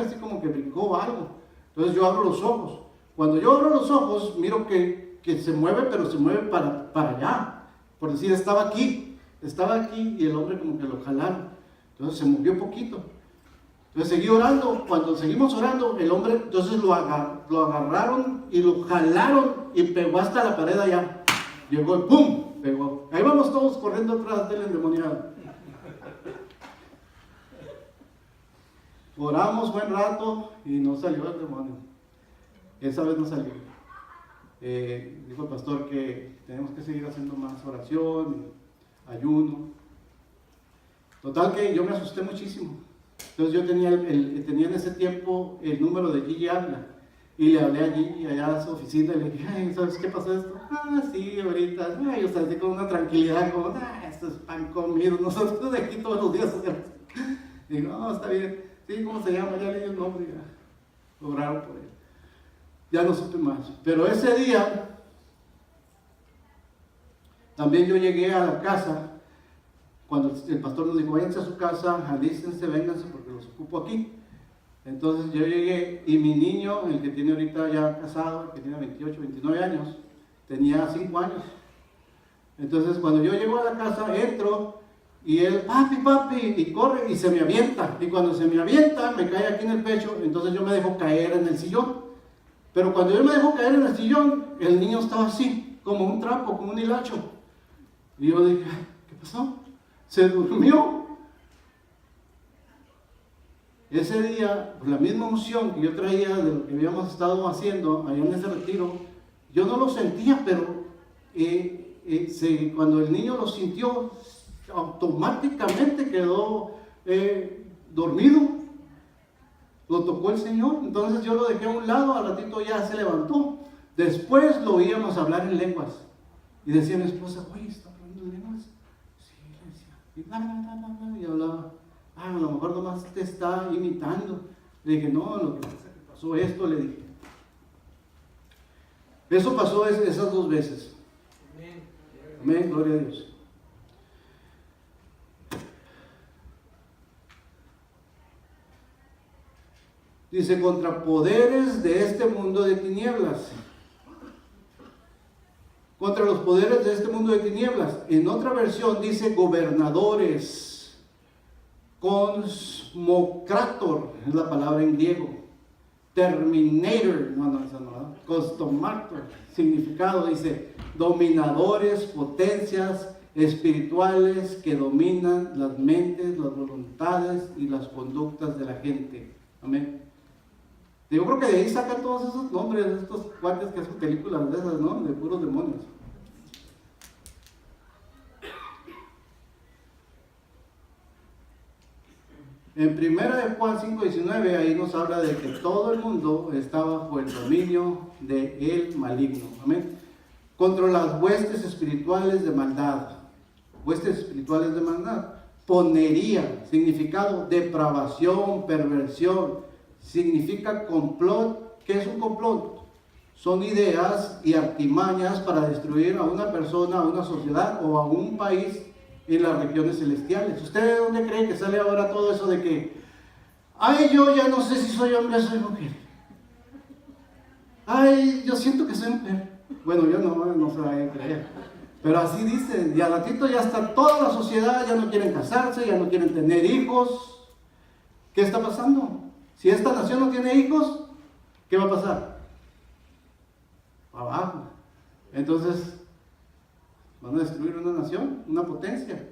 A: así como que brincó algo. Entonces yo abro los ojos. Cuando yo abro los ojos, miro que se mueve, pero se mueve para allá. Por decir, estaba aquí y el hombre como que lo jalaron. Entonces se movió poquito. Entonces seguí orando. Cuando seguimos orando, el hombre, entonces lo agarraron y lo jalaron y pegó hasta la pared allá. Llegó y ¡pum! Pegó. Ahí vamos todos corriendo atrás del endemoniado. Oramos buen rato y no salió el demonio. Esa vez no salió. Dijo el pastor que tenemos que seguir haciendo más oración y ayuno. Total que yo me asusté muchísimo. Entonces yo tenía en ese tiempo el número de Gigi Habla. Y le hablé allí, allá a su oficina, y le dije, ay, ¿sabes qué pasó esto? Ah, sí, ahorita. Ay, yo salí con una tranquilidad, como, esto es pan comido, nosotros de aquí todos los días. Digo, no, está bien. Sí, ¿cómo se llama? Ya leí el nombre, ya. Oraron por él. Ya no supe más. Pero ese día, también yo llegué a la casa, cuando el pastor nos dijo, váyanse a su casa, alístense, vénganse, porque los ocupo aquí. Entonces yo llegué y mi niño, el que tiene ahorita ya casado, el que tiene 28, 29 años, tenía 5 años. Entonces cuando yo llego a la casa, entro y él, papi, papi, y corre y se me avienta. Y cuando se me avienta, me cae aquí en el pecho, entonces yo me dejo caer en el sillón. Pero cuando yo me dejo caer en el sillón, el niño estaba así, como un trapo, como un hilacho. Y yo dije, ¿qué pasó? Se durmió. Ese día, por la misma emoción que yo traía de lo que habíamos estado haciendo allá en ese retiro, yo no lo sentía, pero cuando el niño lo sintió, automáticamente quedó dormido. Lo tocó el Señor, entonces yo lo dejé a un lado, al ratito ya se levantó. Después lo oíamos hablar en lenguas. Y decía mi esposa, oye, ¿está hablando en lenguas? Sí, le decía. Y bla, bla, bla, bla, bla, y hablaba. A lo mejor nomás te está imitando. Le dije, no, lo que pasa es que pasó esto, le dije. Eso pasó esas 2 veces. Amén, gloria a Dios. Dice, contra poderes de este mundo de tinieblas. Contra los poderes de este mundo de tinieblas. En otra versión dice gobernadores. Cosmocrator es la palabra en griego. Terminator, no, Cosmocrator, significado dice dominadores, potencias espirituales que dominan las mentes, las voluntades y las conductas de la gente. Amén. Yo creo que de ahí sacan todos esos nombres de estos cuates que hacen películas de esas, ¿no? De puros demonios. En 1 Juan 5:19, ahí nos habla de que todo el mundo está bajo el dominio del maligno. Amén. Contra las huestes espirituales de maldad. Huestes espirituales de maldad. Ponería, significado depravación, perversión. Significa complot. ¿Qué es un complot? Son ideas y artimañas para destruir a una persona, a una sociedad o a un país en las regiones celestiales. ¿Usted de dónde cree que sale ahora todo eso de que, ay, yo ya no sé si soy hombre o soy mujer? Ay, yo siento que soy mujer. Bueno, yo no se va a creer. Pero así dicen, y al ratito ya está toda la sociedad, ya no quieren casarse, ya no quieren tener hijos. ¿Qué está pasando? Si esta nación no tiene hijos, ¿qué va a pasar? Abajo. Entonces, van a destruir una nación, una potencia,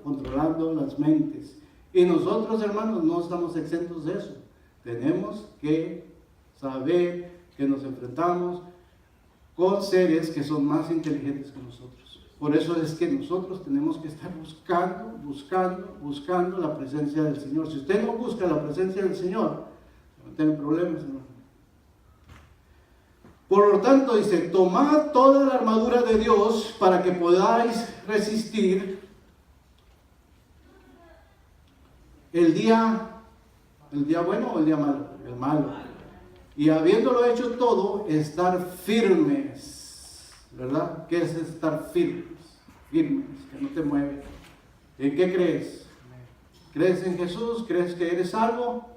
A: controlando las mentes. Y nosotros, hermanos, no estamos exentos de eso. Tenemos que saber que nos enfrentamos con seres que son más inteligentes que nosotros. Por eso es que nosotros tenemos que estar buscando la presencia del Señor. Si usted no busca la presencia del Señor, va a tener problemas, hermano. Por lo tanto, dice, tomad toda la armadura de Dios para que podáis resistir el día bueno o el día malo, el malo. Y habiéndolo hecho todo, estar firmes, ¿verdad? ¿Qué es estar firmes? Firmes, que no te mueves. ¿En qué crees? ¿Crees en Jesús? ¿Crees que eres salvo?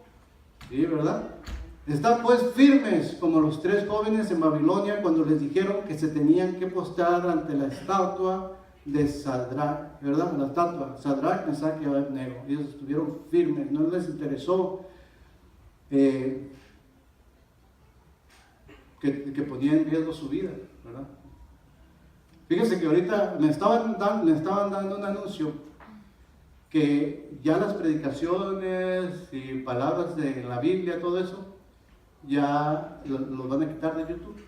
A: Sí, ¿verdad? Están pues firmes como los 3 jóvenes en Babilonia cuando les dijeron que se tenían que postrar ante la estatua de Sadrach, ¿verdad? La estatua, Sadrach, Mesach y Abednego. Ellos estuvieron firmes, no les interesó que ponía en riesgo su vida, ¿verdad? Fíjense que ahorita me estaban dando un anuncio que ya las predicaciones y palabras de la Biblia, todo eso, ya lo van a quitar de YouTube.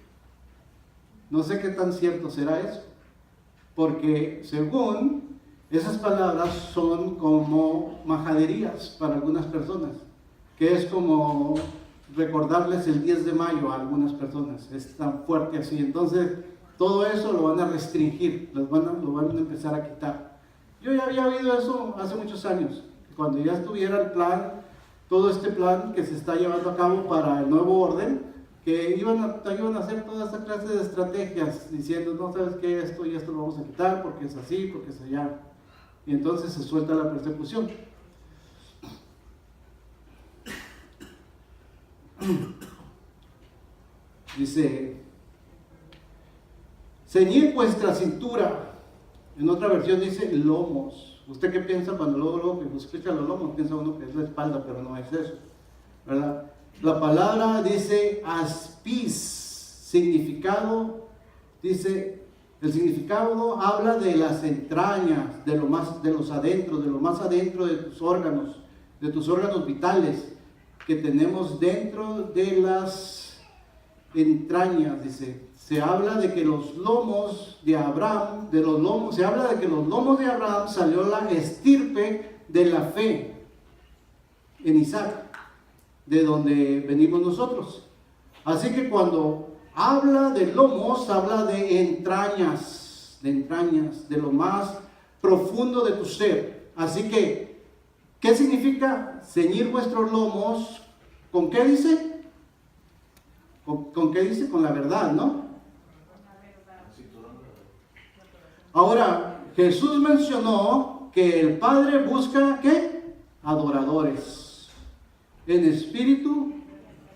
A: No sé qué tan cierto será eso, porque según Esas palabras son como majaderías para algunas personas, que es como recordarles el 10 de mayo a algunas personas, es tan fuerte así. Entonces, todo eso lo van a restringir, lo van a empezar a quitar. Yo ya había oído eso hace muchos años, cuando ya estuviera el plan, todo este plan que se está llevando a cabo para el nuevo orden, que iban a hacer toda esta clase de estrategias, diciendo, no, sabes qué, esto y esto lo vamos a quitar, porque es así, porque es allá. Y entonces se suelta la persecución. Dice, ceñid vuestra cintura. En otra versión dice lomos. ¿Usted qué piensa cuando luego que escucha los lomos? Piensa uno que es la espalda, pero no es eso, ¿verdad? La palabra dice aspis, significado, dice, el significado habla de las entrañas, de los más adentro de tus órganos vitales que tenemos dentro de las entrañas, dice. Se habla de que los lomos de Abraham, se habla de que los lomos de Abraham salió la estirpe de la fe en Isaac, de donde venimos nosotros. Así que cuando habla de lomos, habla de entrañas, de lo más profundo de tu ser. Así que, ¿qué significa ceñir vuestros lomos? ¿Con qué dice? ¿Con qué dice? Con la verdad, ¿no? Ahora, Jesús mencionó que el Padre busca, ¿qué? Adoradores en espíritu,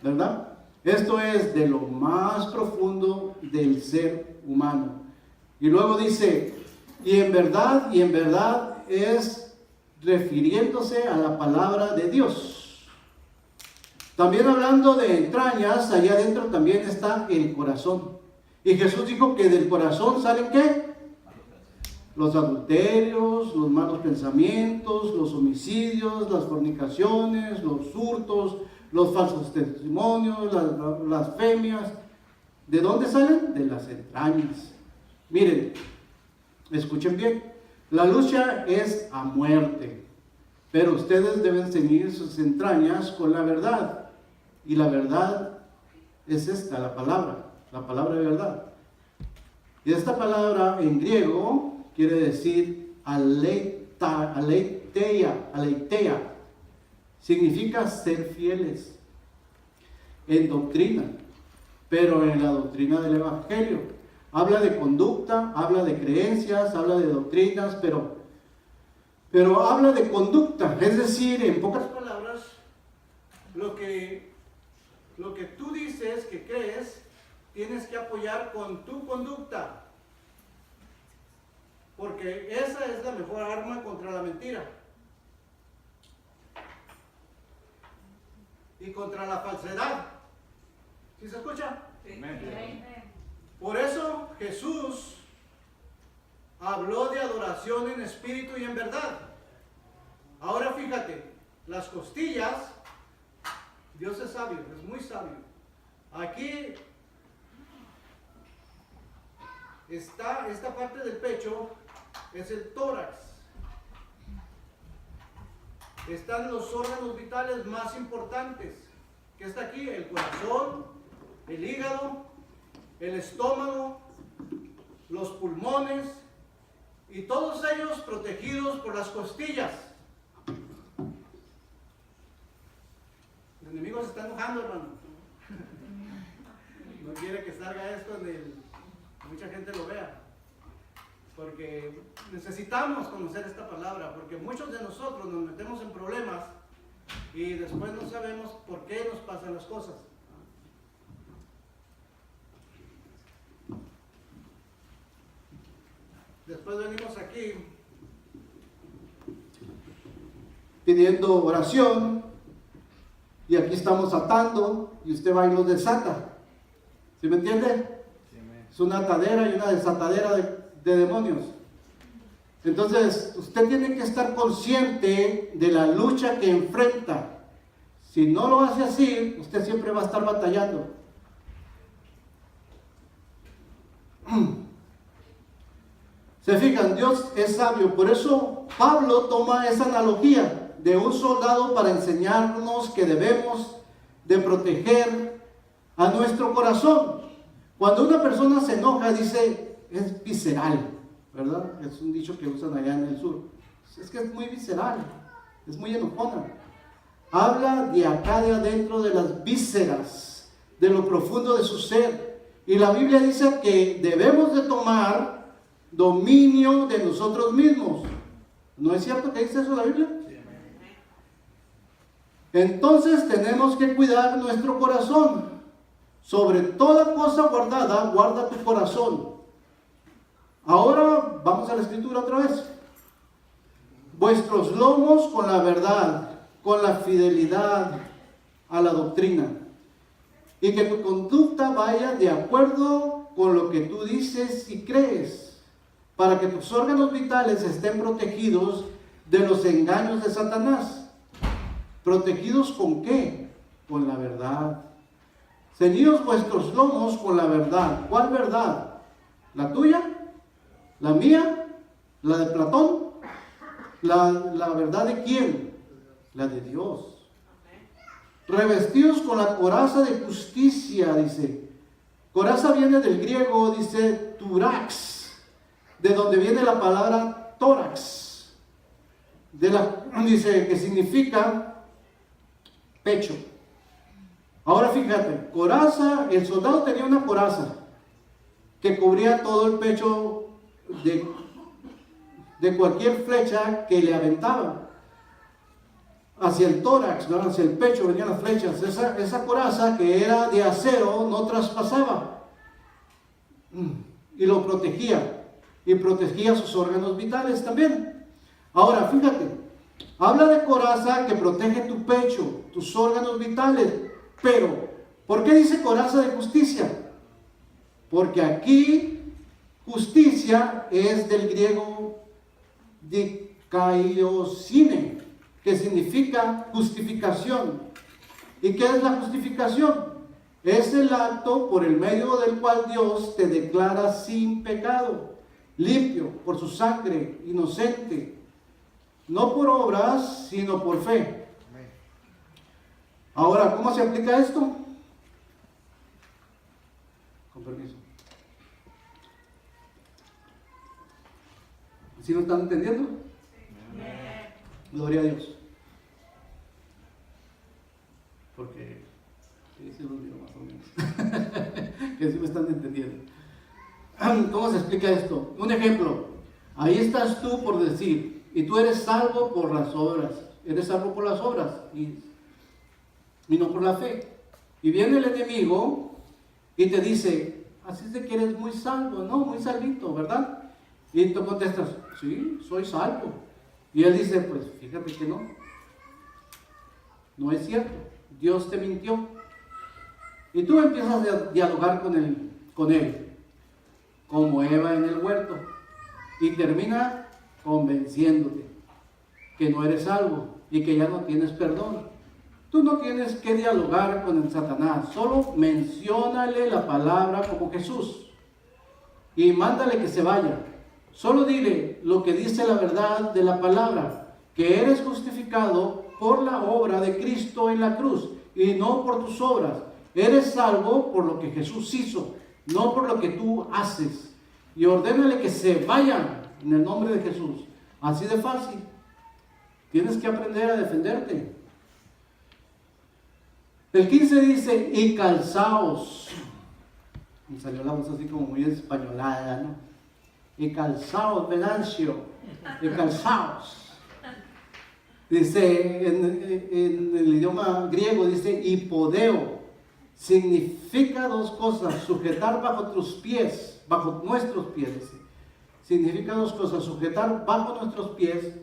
A: ¿verdad? Esto es de lo más profundo del ser humano. Y luego dice, y en verdad es refiriéndose a la palabra de Dios. También hablando de entrañas, allá adentro también está el corazón. Y Jesús dijo que del corazón salen ¿qué? Los adulterios, los malos pensamientos, los homicidios, las fornicaciones, los hurtos, los falsos testimonios, las blasfemias. ¿De dónde salen? De las entrañas. Miren, escuchen bien, la lucha es a muerte, pero ustedes deben ceñir sus entrañas con la verdad. Y la verdad es esta, la palabra de verdad. Y esta palabra en griego quiere decir aletheia. Significa ser fieles en doctrina, pero en la doctrina del Evangelio. Habla de conducta, habla de creencias, habla de doctrinas, pero habla de conducta. Es decir, en pocas palabras, lo que tú dices que crees, tienes que apoyar con tu conducta. Porque esa es la mejor arma contra la mentira. Y contra la falsedad. ¿Sí se escucha? Sí. Por eso Jesús habló de adoración en espíritu y en verdad. Ahora fíjate, las costillas, Dios es sabio, es muy sabio. Aquí está esta parte del pecho, es el tórax. Están los órganos vitales más importantes. ¿Qué está aquí? El corazón, el hígado, el estómago, los pulmones y todos ellos protegidos por las costillas. El enemigo se está enojando, hermano. No quiere que salga esto mucha gente lo vea. Porque necesitamos conocer esta palabra, porque muchos de nosotros nos metemos en problemas y después no sabemos por qué nos pasan las cosas. Después venimos aquí pidiendo oración y aquí estamos atando y usted va y los desata. ¿Sí me entiende? Es una atadera y una desatadera de demonios. Entonces, usted tiene que estar consciente de la lucha que enfrenta. Si no lo hace así, usted siempre va a estar batallando. Se fijan, Dios es sabio. Por eso Pablo toma esa analogía de un soldado para enseñarnos que debemos de proteger a nuestro corazón. Cuando una persona se enoja, dice, es visceral, ¿verdad? Es un dicho que usan allá en el sur. Es que es muy visceral, es muy enojona. Habla de acá de adentro, de las vísceras, de lo profundo de su ser. Y la Biblia dice que debemos de tomar dominio de nosotros mismos. ¿No es cierto que dice eso la Biblia? Entonces tenemos que cuidar nuestro corazón. Sobre toda cosa guardada, guarda tu corazón. Ahora vamos a la escritura otra vez. Vuestros lomos con la verdad, con la fidelidad a la doctrina. Y que tu conducta vaya de acuerdo con lo que tú dices y crees, para que tus órganos vitales estén protegidos de los engaños de Satanás. ¿Protegidos con qué? Con la verdad. Ceñidos vuestros lomos con la verdad. ¿Cuál verdad? ¿La tuya? ¿La mía? ¿La de Platón? ¿La verdad de quién? La de Dios. Revestidos con la coraza de justicia, dice. Coraza viene del griego, dice turax, de donde viene la palabra tórax. Dice que significa pecho. Ahora fíjate, coraza, el soldado tenía una coraza que cubría todo el pecho de cualquier flecha que le aventaban. Hacia el tórax, ¿no? Hacia el pecho venían las flechas. Esa coraza que era de acero no traspasaba y lo protegía, y protegía sus órganos vitales también. Ahora fíjate, habla de coraza que protege tu pecho, tus órganos vitales. Pero, ¿por qué dice coraza de justicia? Porque aquí justicia es del griego dikaiosine, que significa justificación. ¿Y qué es la justificación? Es el acto por el medio del cual Dios te declara sin pecado, limpio por su sangre, inocente, no por obras, sino por fe. Ahora, ¿cómo se aplica esto? Con permiso. ¿Sí lo están entendiendo? Gloria a Dios. Porque sí lo digo más o menos. Que sí me están entendiendo. ¿Cómo se explica esto? Un ejemplo. Ahí estás tú por decir, y tú eres salvo por las obras. Eres salvo por las obras y no por la fe. Y viene el enemigo y te dice, así es de que eres muy salvo, ¿no? Muy salvito, ¿verdad? Y tú contestas, sí, soy salvo. Y él dice, pues fíjate que no. No es cierto. Dios te mintió. Y tú empiezas a dialogar con él, como Eva en el huerto. Y termina convenciéndote que no eres salvo y que ya no tienes perdón. Tú no tienes que dialogar con el Satanás. Solo menciónale la palabra como Jesús. Y mándale que se vaya. Solo dile lo que dice la verdad de la palabra, que eres justificado por la obra de Cristo en la cruz y no por tus obras. Eres salvo por lo que Jesús hizo, no por lo que tú haces. Y ordénale que se vayan en el nombre de Jesús. Así de fácil. Tienes que aprender a defenderte. El 15 dice, y calzaos. Me salió la voz así como muy españolada, ¿no? Y calzaos, Venancio, y calzaos. Dice, en el idioma griego dice, hipodeo. Significa dos cosas, sujetar bajo tus pies, bajo nuestros pies, dice. Significa dos cosas, sujetar bajo nuestros pies.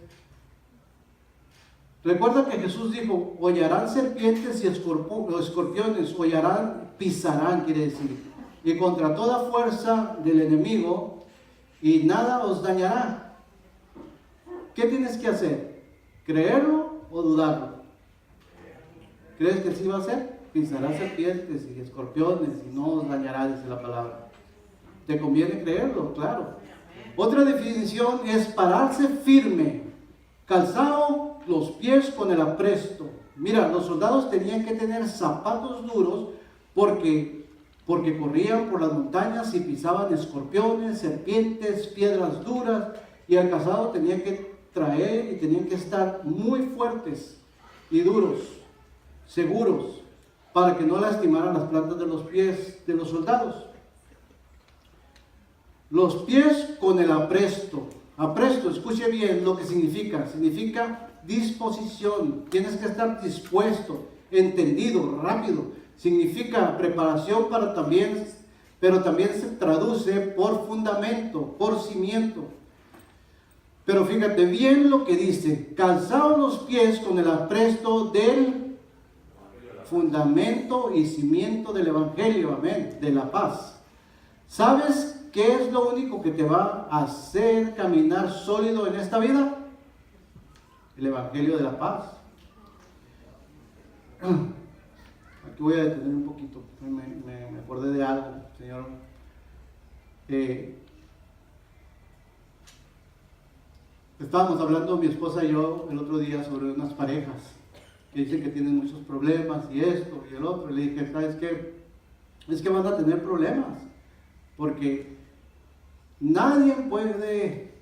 A: Recuerda que Jesús dijo, hollarán serpientes y escorpiones, hollarán, pisarán, quiere decir, y contra toda fuerza del enemigo, y nada os dañará. ¿Qué tienes que hacer? ¿Creerlo o dudarlo? ¿Crees que sí va a ser? Pisará serpientes y escorpiones y no os dañará, dice la palabra. ¿Te conviene creerlo? Claro. Otra definición es pararse firme, calzado los pies con el apresto. Mira, los soldados tenían que tener zapatos duros porque corrían por las montañas y pisaban escorpiones, serpientes, piedras duras, y el calzado tenía que traer y tenían que estar muy fuertes y duros, seguros, para que no lastimaran las plantas de los pies de los soldados. Los pies con el apresto. Apresto, escuche bien lo que significa. Significa disposición. Tienes que estar dispuesto, entendido, rápido. Significa preparación para también, pero también se traduce por fundamento, por cimiento. Pero fíjate bien lo que dice: calzados los pies con el apresto del fundamento y cimiento del Evangelio, amén, de la paz. ¿Sabes qué es lo único que te va a hacer caminar sólido en esta vida? El Evangelio de la paz. Aquí voy a detener un poquito, me acordé de algo, Señor. Estábamos hablando mi esposa y yo el otro día sobre unas parejas que dicen que tienen muchos problemas y esto y el otro. Y le dije, ¿sabes qué? Es que van a tener problemas, porque nadie puede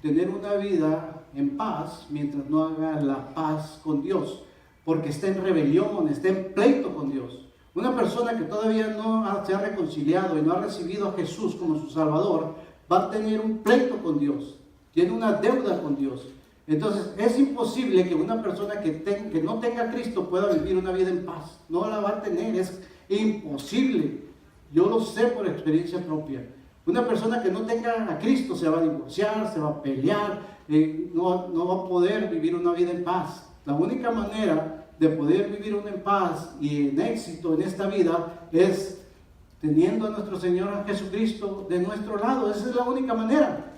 A: tener una vida en paz mientras no haga la paz con Dios, porque está en rebelión, está en pleito con Dios. Una persona que todavía no se ha reconciliado y no ha recibido a Jesús como su Salvador, va a tener un pleito con Dios, tiene una deuda con Dios. Entonces es imposible que una persona que no tenga a Cristo pueda vivir una vida en paz. No la va a tener, es imposible. Yo lo sé por experiencia propia. Una persona que no tenga a Cristo se va a divorciar, se va a pelear, no va a poder vivir una vida en paz. La única manera de poder vivir una en paz y en éxito en esta vida es teniendo a nuestro Señor Jesucristo de nuestro lado. Esa es la única manera.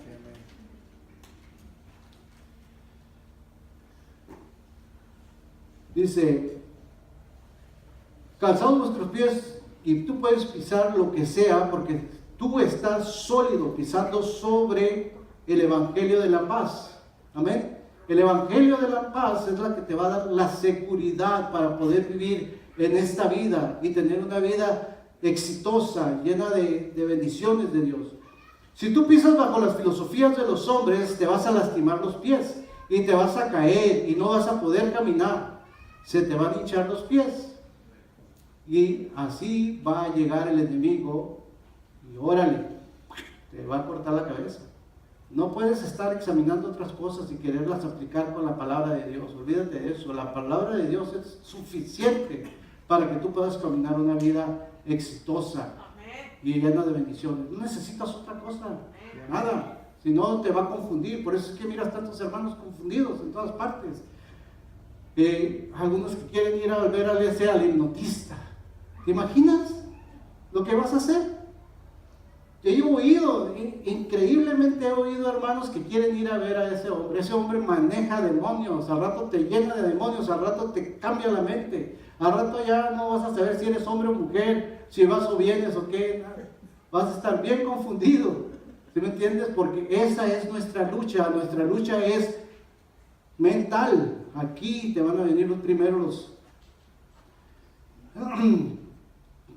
A: Dice, calzados nuestros pies, y tú puedes pisar lo que sea, porque tú estás sólido pisando sobre el Evangelio de la paz. Amén. El Evangelio de la paz es la que te va a dar la seguridad para poder vivir en esta vida y tener una vida exitosa, llena de bendiciones de Dios. Si tú pisas bajo las filosofías de los hombres, te vas a lastimar los pies y te vas a caer y no vas a poder caminar. Se te van a hinchar los pies. Y así va a llegar el enemigo y órale, te va a cortar la cabeza. No puedes estar examinando otras cosas y quererlas aplicar con la palabra de Dios. Olvídate de eso. La palabra de Dios es suficiente para que tú puedas caminar una vida exitosa y llena de bendiciones. No necesitas otra cosa, nada. Si no, te va a confundir. Por eso es que miras tantos hermanos confundidos en todas partes. Algunos que quieren ir a ver al hipnotista. ¿Te imaginas lo que vas a hacer? Yo he oído, increíblemente he oído hermanos que quieren ir a ver a ese hombre. Ese hombre maneja demonios, al rato te llena de demonios, al rato te cambia la mente, al rato ya no vas a saber si eres hombre o mujer, si vas o vienes o qué, vas a estar bien confundido. ¿Sí me entiendes? Porque esa es nuestra lucha es mental. Aquí te van a venir los primeros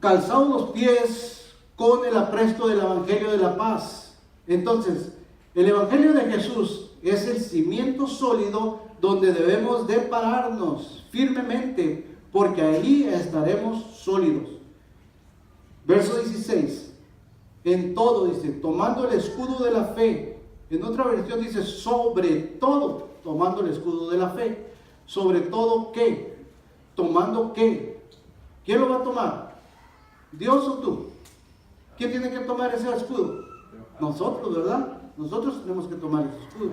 A: calzados los pies con el apresto del Evangelio de la paz. Entonces, el Evangelio de Jesús es el cimiento sólido donde debemos de pararnos firmemente, porque ahí estaremos sólidos. Verso 16. En todo dice, tomando el escudo de la fe. En otra versión dice, sobre todo, tomando el escudo de la fe. Sobre todo, ¿qué? ¿Tomando qué? ¿Quién lo va a tomar? ¿Dios o tú? ¿Quién tiene que tomar ese escudo? Nosotros, ¿verdad? Nosotros tenemos que tomar ese escudo.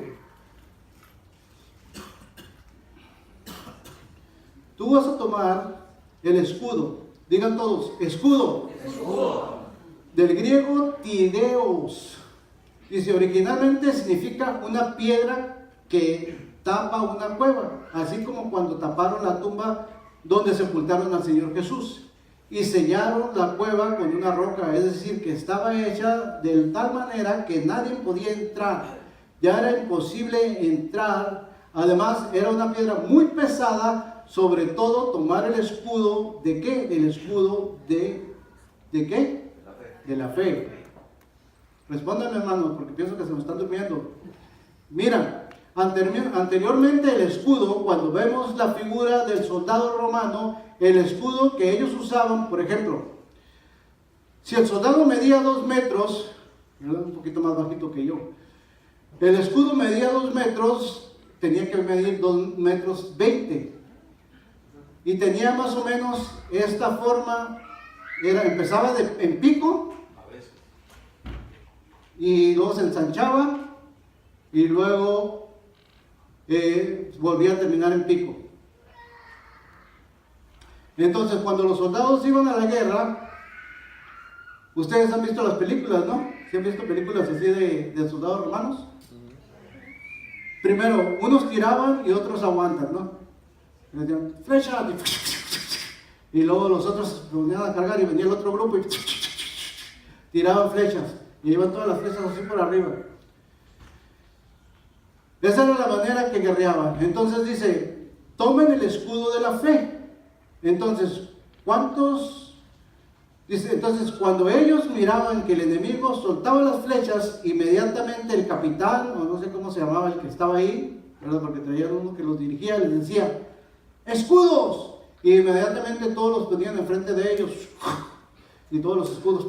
A: Tú vas a tomar el escudo. Digan todos, escudo.
B: Escudo.
A: Del griego tireos. Dice, originalmente significa una piedra que tapa una cueva. Así como cuando taparon la tumba donde sepultaron al Señor Jesús. y sellaron la cueva con una roca, es decir, que estaba hecha de tal manera que nadie podía entrar. Ya era imposible entrar. Además, era una piedra muy pesada, sobre todo tomar el escudo, ¿de qué? El escudo ¿de qué? De la fe. Respóndanme, hermanos, porque pienso que se me están durmiendo. Mira, anteriormente el escudo, cuando vemos la figura del soldado romano, el escudo que ellos usaban, por ejemplo, si el soldado medía 2 metros, un poquito más bajito que yo, el escudo medía 2 metros, tenía que medir 2 metros 20, y tenía más o menos esta forma, empezaba en pico, y luego se ensanchaba, y luego volvía a terminar en pico. Entonces, cuando los soldados iban a la guerra, ustedes han visto las películas, ¿no? ¿Sí han visto películas así de soldados romanos? Primero, unos tiraban y otros aguantan, ¿no? Y decían, flecha, y luego los otros se ponían a cargar y venía el otro grupo y tiraban flechas, y iban todas las flechas así por arriba. Esa era la manera que guerreaban. Entonces dice, tomen el escudo de la fe. Entonces, dice, entonces cuando ellos miraban que el enemigo soltaba las flechas, inmediatamente el capitán, o no sé cómo se llamaba el que estaba ahí, ¿verdad? Porque traían uno que los dirigía, les decía, ¡escudos! Y inmediatamente todos los ponían enfrente de ellos, y todos los escudos,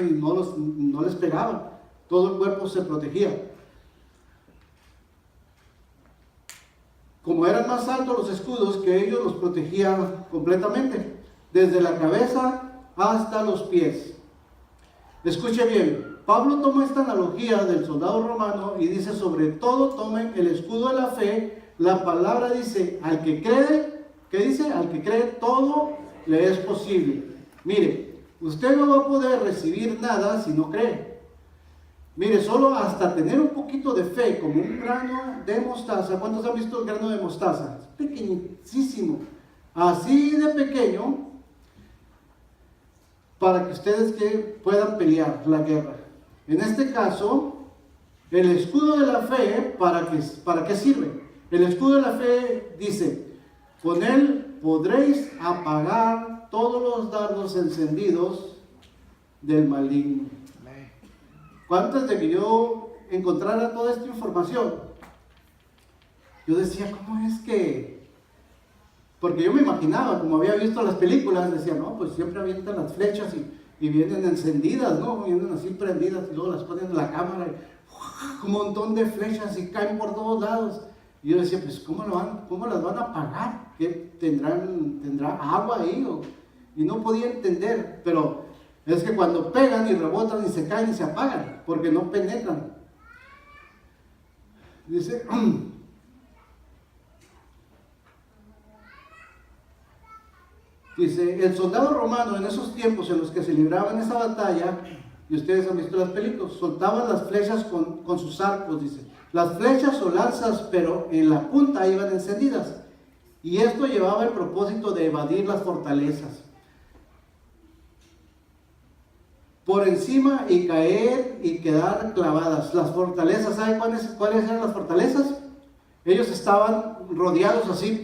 A: y no les pegaban, todo el cuerpo se protegía. Como eran más altos los escudos, que ellos los protegían completamente, desde la cabeza hasta los pies. Escuche bien, Pablo toma esta analogía del soldado romano y dice, sobre todo tomen el escudo de la fe. La palabra dice, al que cree, ¿qué dice? Al que cree todo le es posible. Mire, usted no va a poder recibir nada si no cree. Mire, solo hasta tener un poquito de fe, como un grano de mostaza. ¿Cuántos han visto el grano de mostaza? Es pequeñísimo, así de pequeño, para que ustedes puedan pelear la guerra. En este caso, el escudo de la fe, ¿para qué sirve? El escudo de la fe dice, con él podréis apagar todos los dardos encendidos del maligno. Antes de que yo encontrara toda esta información, yo decía, ¿cómo es que? Porque yo me imaginaba, como había visto las películas, decía, no, pues siempre avientan las flechas y vienen encendidas, ¿no? Vienen así prendidas y luego las ponen en la cámara y un montón de flechas y caen por todos lados. Y yo decía, pues ¿cómo las van a apagar? ¿Qué tendrá agua ahí? Y no podía entender, pero es que cuando pegan y rebotan y se caen y se apagan, porque no penetran. Dice, el soldado romano en esos tiempos en los que se libraban esa batalla, y ustedes han visto las películas, soltaban las flechas con sus arcos, dice. Las flechas o lanzas, pero en la punta iban encendidas. Y esto llevaba el propósito de evadir las fortalezas. Por encima y caer y quedar clavadas. Las fortalezas, ¿saben cuáles eran las fortalezas? Ellos estaban rodeados así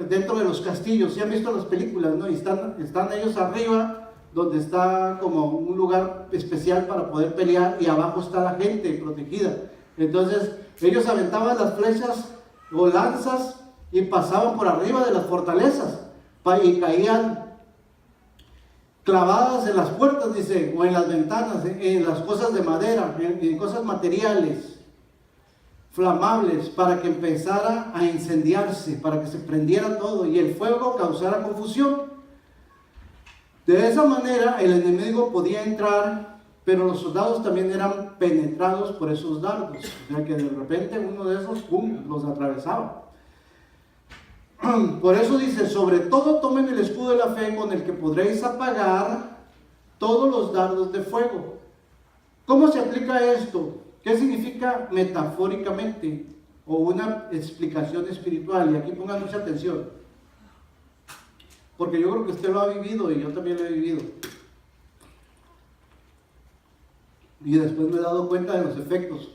A: dentro de los castillos. ¿Sí han visto las películas, no? Y están ellos arriba, donde está como un lugar especial para poder pelear, y abajo está la gente protegida. Entonces, ellos aventaban las flechas o lanzas y pasaban por arriba de las fortalezas y caían clavadas en las puertas, dice, o en las ventanas, en las cosas de madera, en cosas materiales, flamables, para que empezara a incendiarse, para que se prendiera todo y el fuego causara confusión. De esa manera el enemigo podía entrar, pero los soldados también eran penetrados por esos dardos, o sea que de repente uno de esos, ¡pum!, los atravesaba. Por eso dice, sobre todo tomen el escudo de la fe con el que podréis apagar todos los dardos de fuego. ¿Cómo se aplica esto? ¿Qué significa metafóricamente? O una explicación espiritual, y aquí pongan mucha atención. porque yo creo que usted lo ha vivido y yo también lo he vivido. Y después me he dado cuenta de los efectos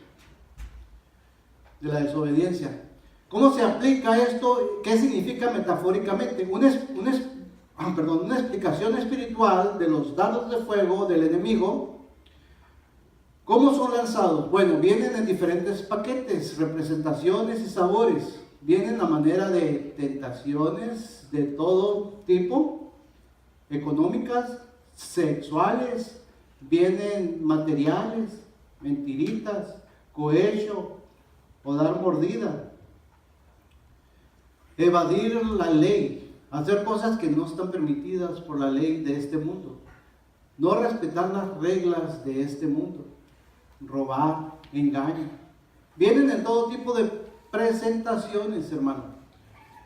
A: de la desobediencia. ¿Cómo se aplica esto? ¿Qué significa metafóricamente? Una explicación espiritual de los dardos de fuego del enemigo. ¿Cómo son lanzados? Bueno, vienen en diferentes paquetes, representaciones y sabores. Vienen a manera de tentaciones de todo tipo, económicas, sexuales, vienen materiales, mentiritas, cohecho o dar mordida, evadir la ley, hacer cosas que no están permitidas por la ley de este mundo, no respetar las reglas de este mundo, robar, engaño. Vienen en todo tipo de presentaciones, hermano.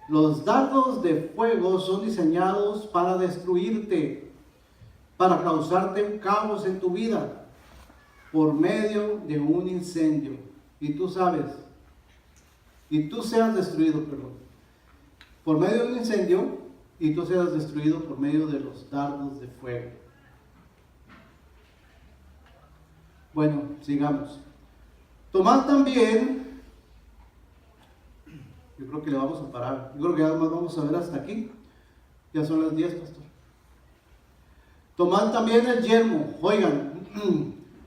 A: Los dardos de fuego son diseñados para destruirte, para causarte un caos en tu vida por medio de un incendio. Y tú sabes, y tú seas destruido, por medio de un incendio, y tú seas destruido por medio de los dardos de fuego. Bueno, sigamos. Tomad también, yo creo que le vamos a parar, yo creo que además vamos a ver hasta aquí, ya son las 10, pastor. Tomad también el yelmo, oigan,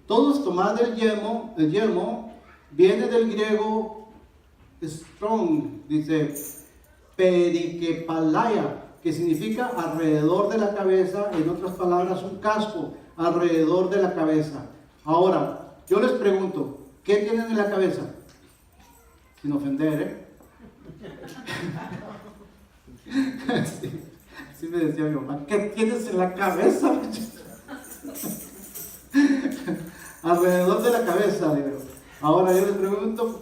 A: todos tomad el yelmo viene del griego strong, dice perikepalaya, que significa alrededor de la cabeza, en otras palabras un casco alrededor de la cabeza. Ahora, yo les pregunto, ¿qué tienen en la cabeza? Sin ofender, Así me decía mi mamá, ¿qué tienes en la cabeza? Alrededor de la cabeza, digo. Ahora yo les pregunto,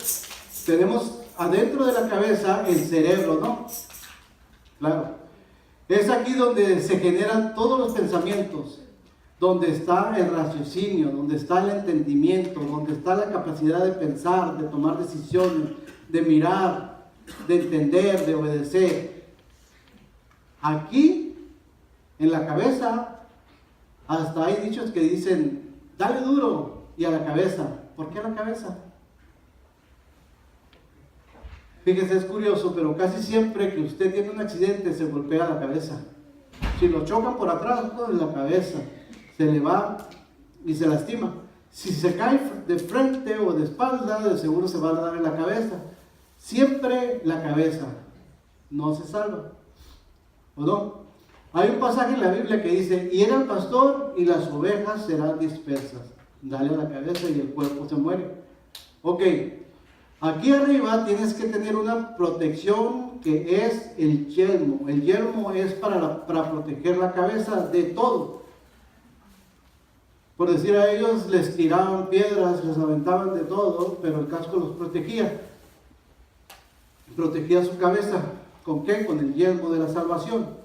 A: tenemos adentro de la cabeza el cerebro, ¿no? Claro. Es aquí donde se generan todos los pensamientos, donde está el raciocinio, donde está el entendimiento, donde está la capacidad de pensar, de tomar decisiones, de mirar, de entender, de obedecer. Aquí, en la cabeza, hasta hay dichos que dicen, dale duro, y a la cabeza. ¿Por qué a la cabeza? Fíjese, es curioso, pero casi siempre que usted tiene un accidente se golpea la cabeza. Si lo chocan por atrás, en la cabeza, se le va y se lastima. Si se cae de frente o de espalda, de seguro se va a dar en la cabeza. Siempre la cabeza no se salva. ¿O no? Hay un pasaje en la Biblia que dice, hiera al pastor y las ovejas serán dispersas. Dale a la cabeza y el cuerpo se muere. Ok, aquí arriba tienes que tener una protección que es el yelmo. El yelmo es para proteger la cabeza de todo. Por decir, a ellos les tiraban piedras, les aventaban de todo, pero el casco los protegía. Protegía su cabeza. ¿Con qué? Con el yelmo de la salvación.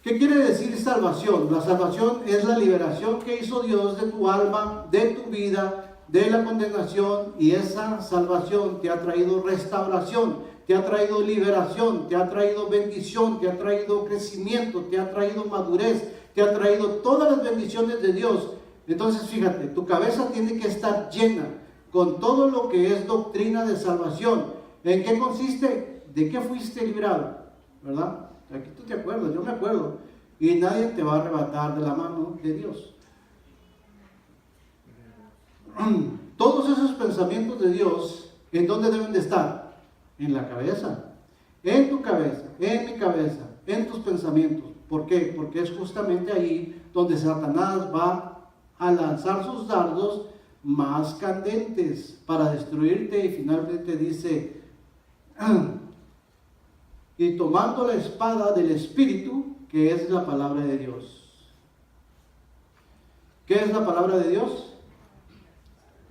A: ¿Qué quiere decir salvación? La salvación es la liberación que hizo Dios de tu alma, de tu vida, de la condenación, y esa salvación te ha traído restauración, te ha traído liberación, te ha traído bendición, te ha traído crecimiento, te ha traído madurez, te ha traído todas las bendiciones de Dios. Entonces fíjate, tu cabeza tiene que estar llena con todo lo que es doctrina de salvación. ¿En qué consiste? ¿De qué fuiste librado? ¿Verdad? Aquí tú te acuerdas, yo me acuerdo. Y nadie te va a arrebatar de la mano de Dios. Todos esos pensamientos de Dios, ¿en dónde deben de estar? En la cabeza. En tu cabeza, en mi cabeza, en tus pensamientos. ¿Por qué? Porque es justamente ahí donde Satanás va a lanzar sus dardos más candentes para destruirte, y finalmente dice, y tomando la espada del Espíritu, que es la palabra de Dios. ¿Qué es la palabra de Dios?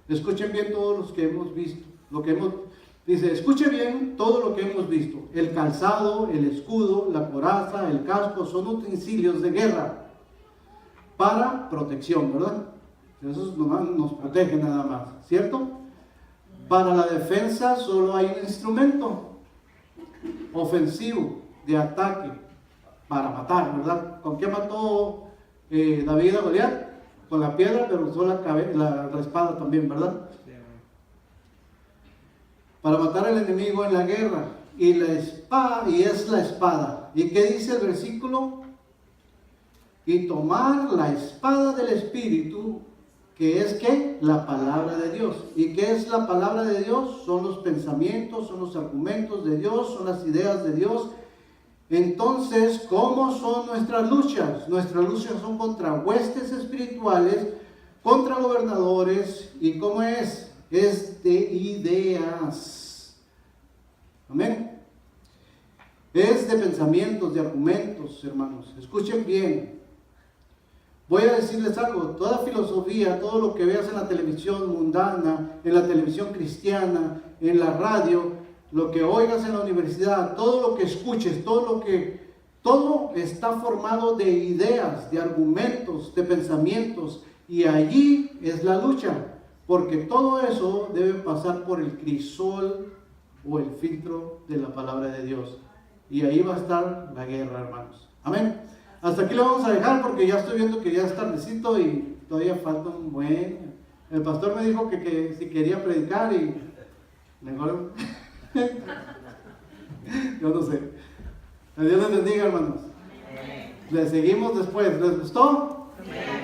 A: Escuchen bien todos los que hemos visto. Dice, escuche bien todo lo que hemos visto. El calzado, el escudo, la coraza, el casco son utensilios de guerra para protección, ¿verdad? Esos nos protegen nada más, ¿cierto? Para la defensa solo hay un instrumento ofensivo, de ataque, para matar, ¿verdad? ¿Con qué mató David a Goliat? Con la piedra, pero usó la espada también, ¿verdad? Para matar al enemigo en la guerra. Y la espada, y es la espada. ¿Y qué dice el versículo? Y tomar la espada del Espíritu, que es ¿qué? La palabra de Dios. ¿Y qué es la palabra de Dios? Son los pensamientos, son los argumentos de Dios, son las ideas de Dios. Entonces, ¿cómo son nuestras luchas? Nuestras luchas son contra huestes espirituales, contra gobernadores. ¿Y cómo es? Es de ideas. Amén. Es de pensamientos, de argumentos, hermanos. Escuchen bien. Voy a decirles algo. Toda filosofía, todo lo que veas en la televisión mundana, en la televisión cristiana, en la radio, lo que oigas en la universidad, todo lo que escuches, todo está formado de ideas, de argumentos, de pensamientos. Y allí es la lucha. Porque todo eso debe pasar por el crisol o el filtro de la palabra de Dios. Y ahí va a estar la guerra, hermanos. Amén. Hasta aquí lo vamos a dejar porque ya estoy viendo que ya es tardecito y todavía falta un buen... El pastor me dijo que si quería predicar y... Mejor... Yo no sé. Dios les bendiga, hermanos. Les seguimos después. ¿Les gustó?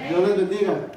A: Dios les bendiga.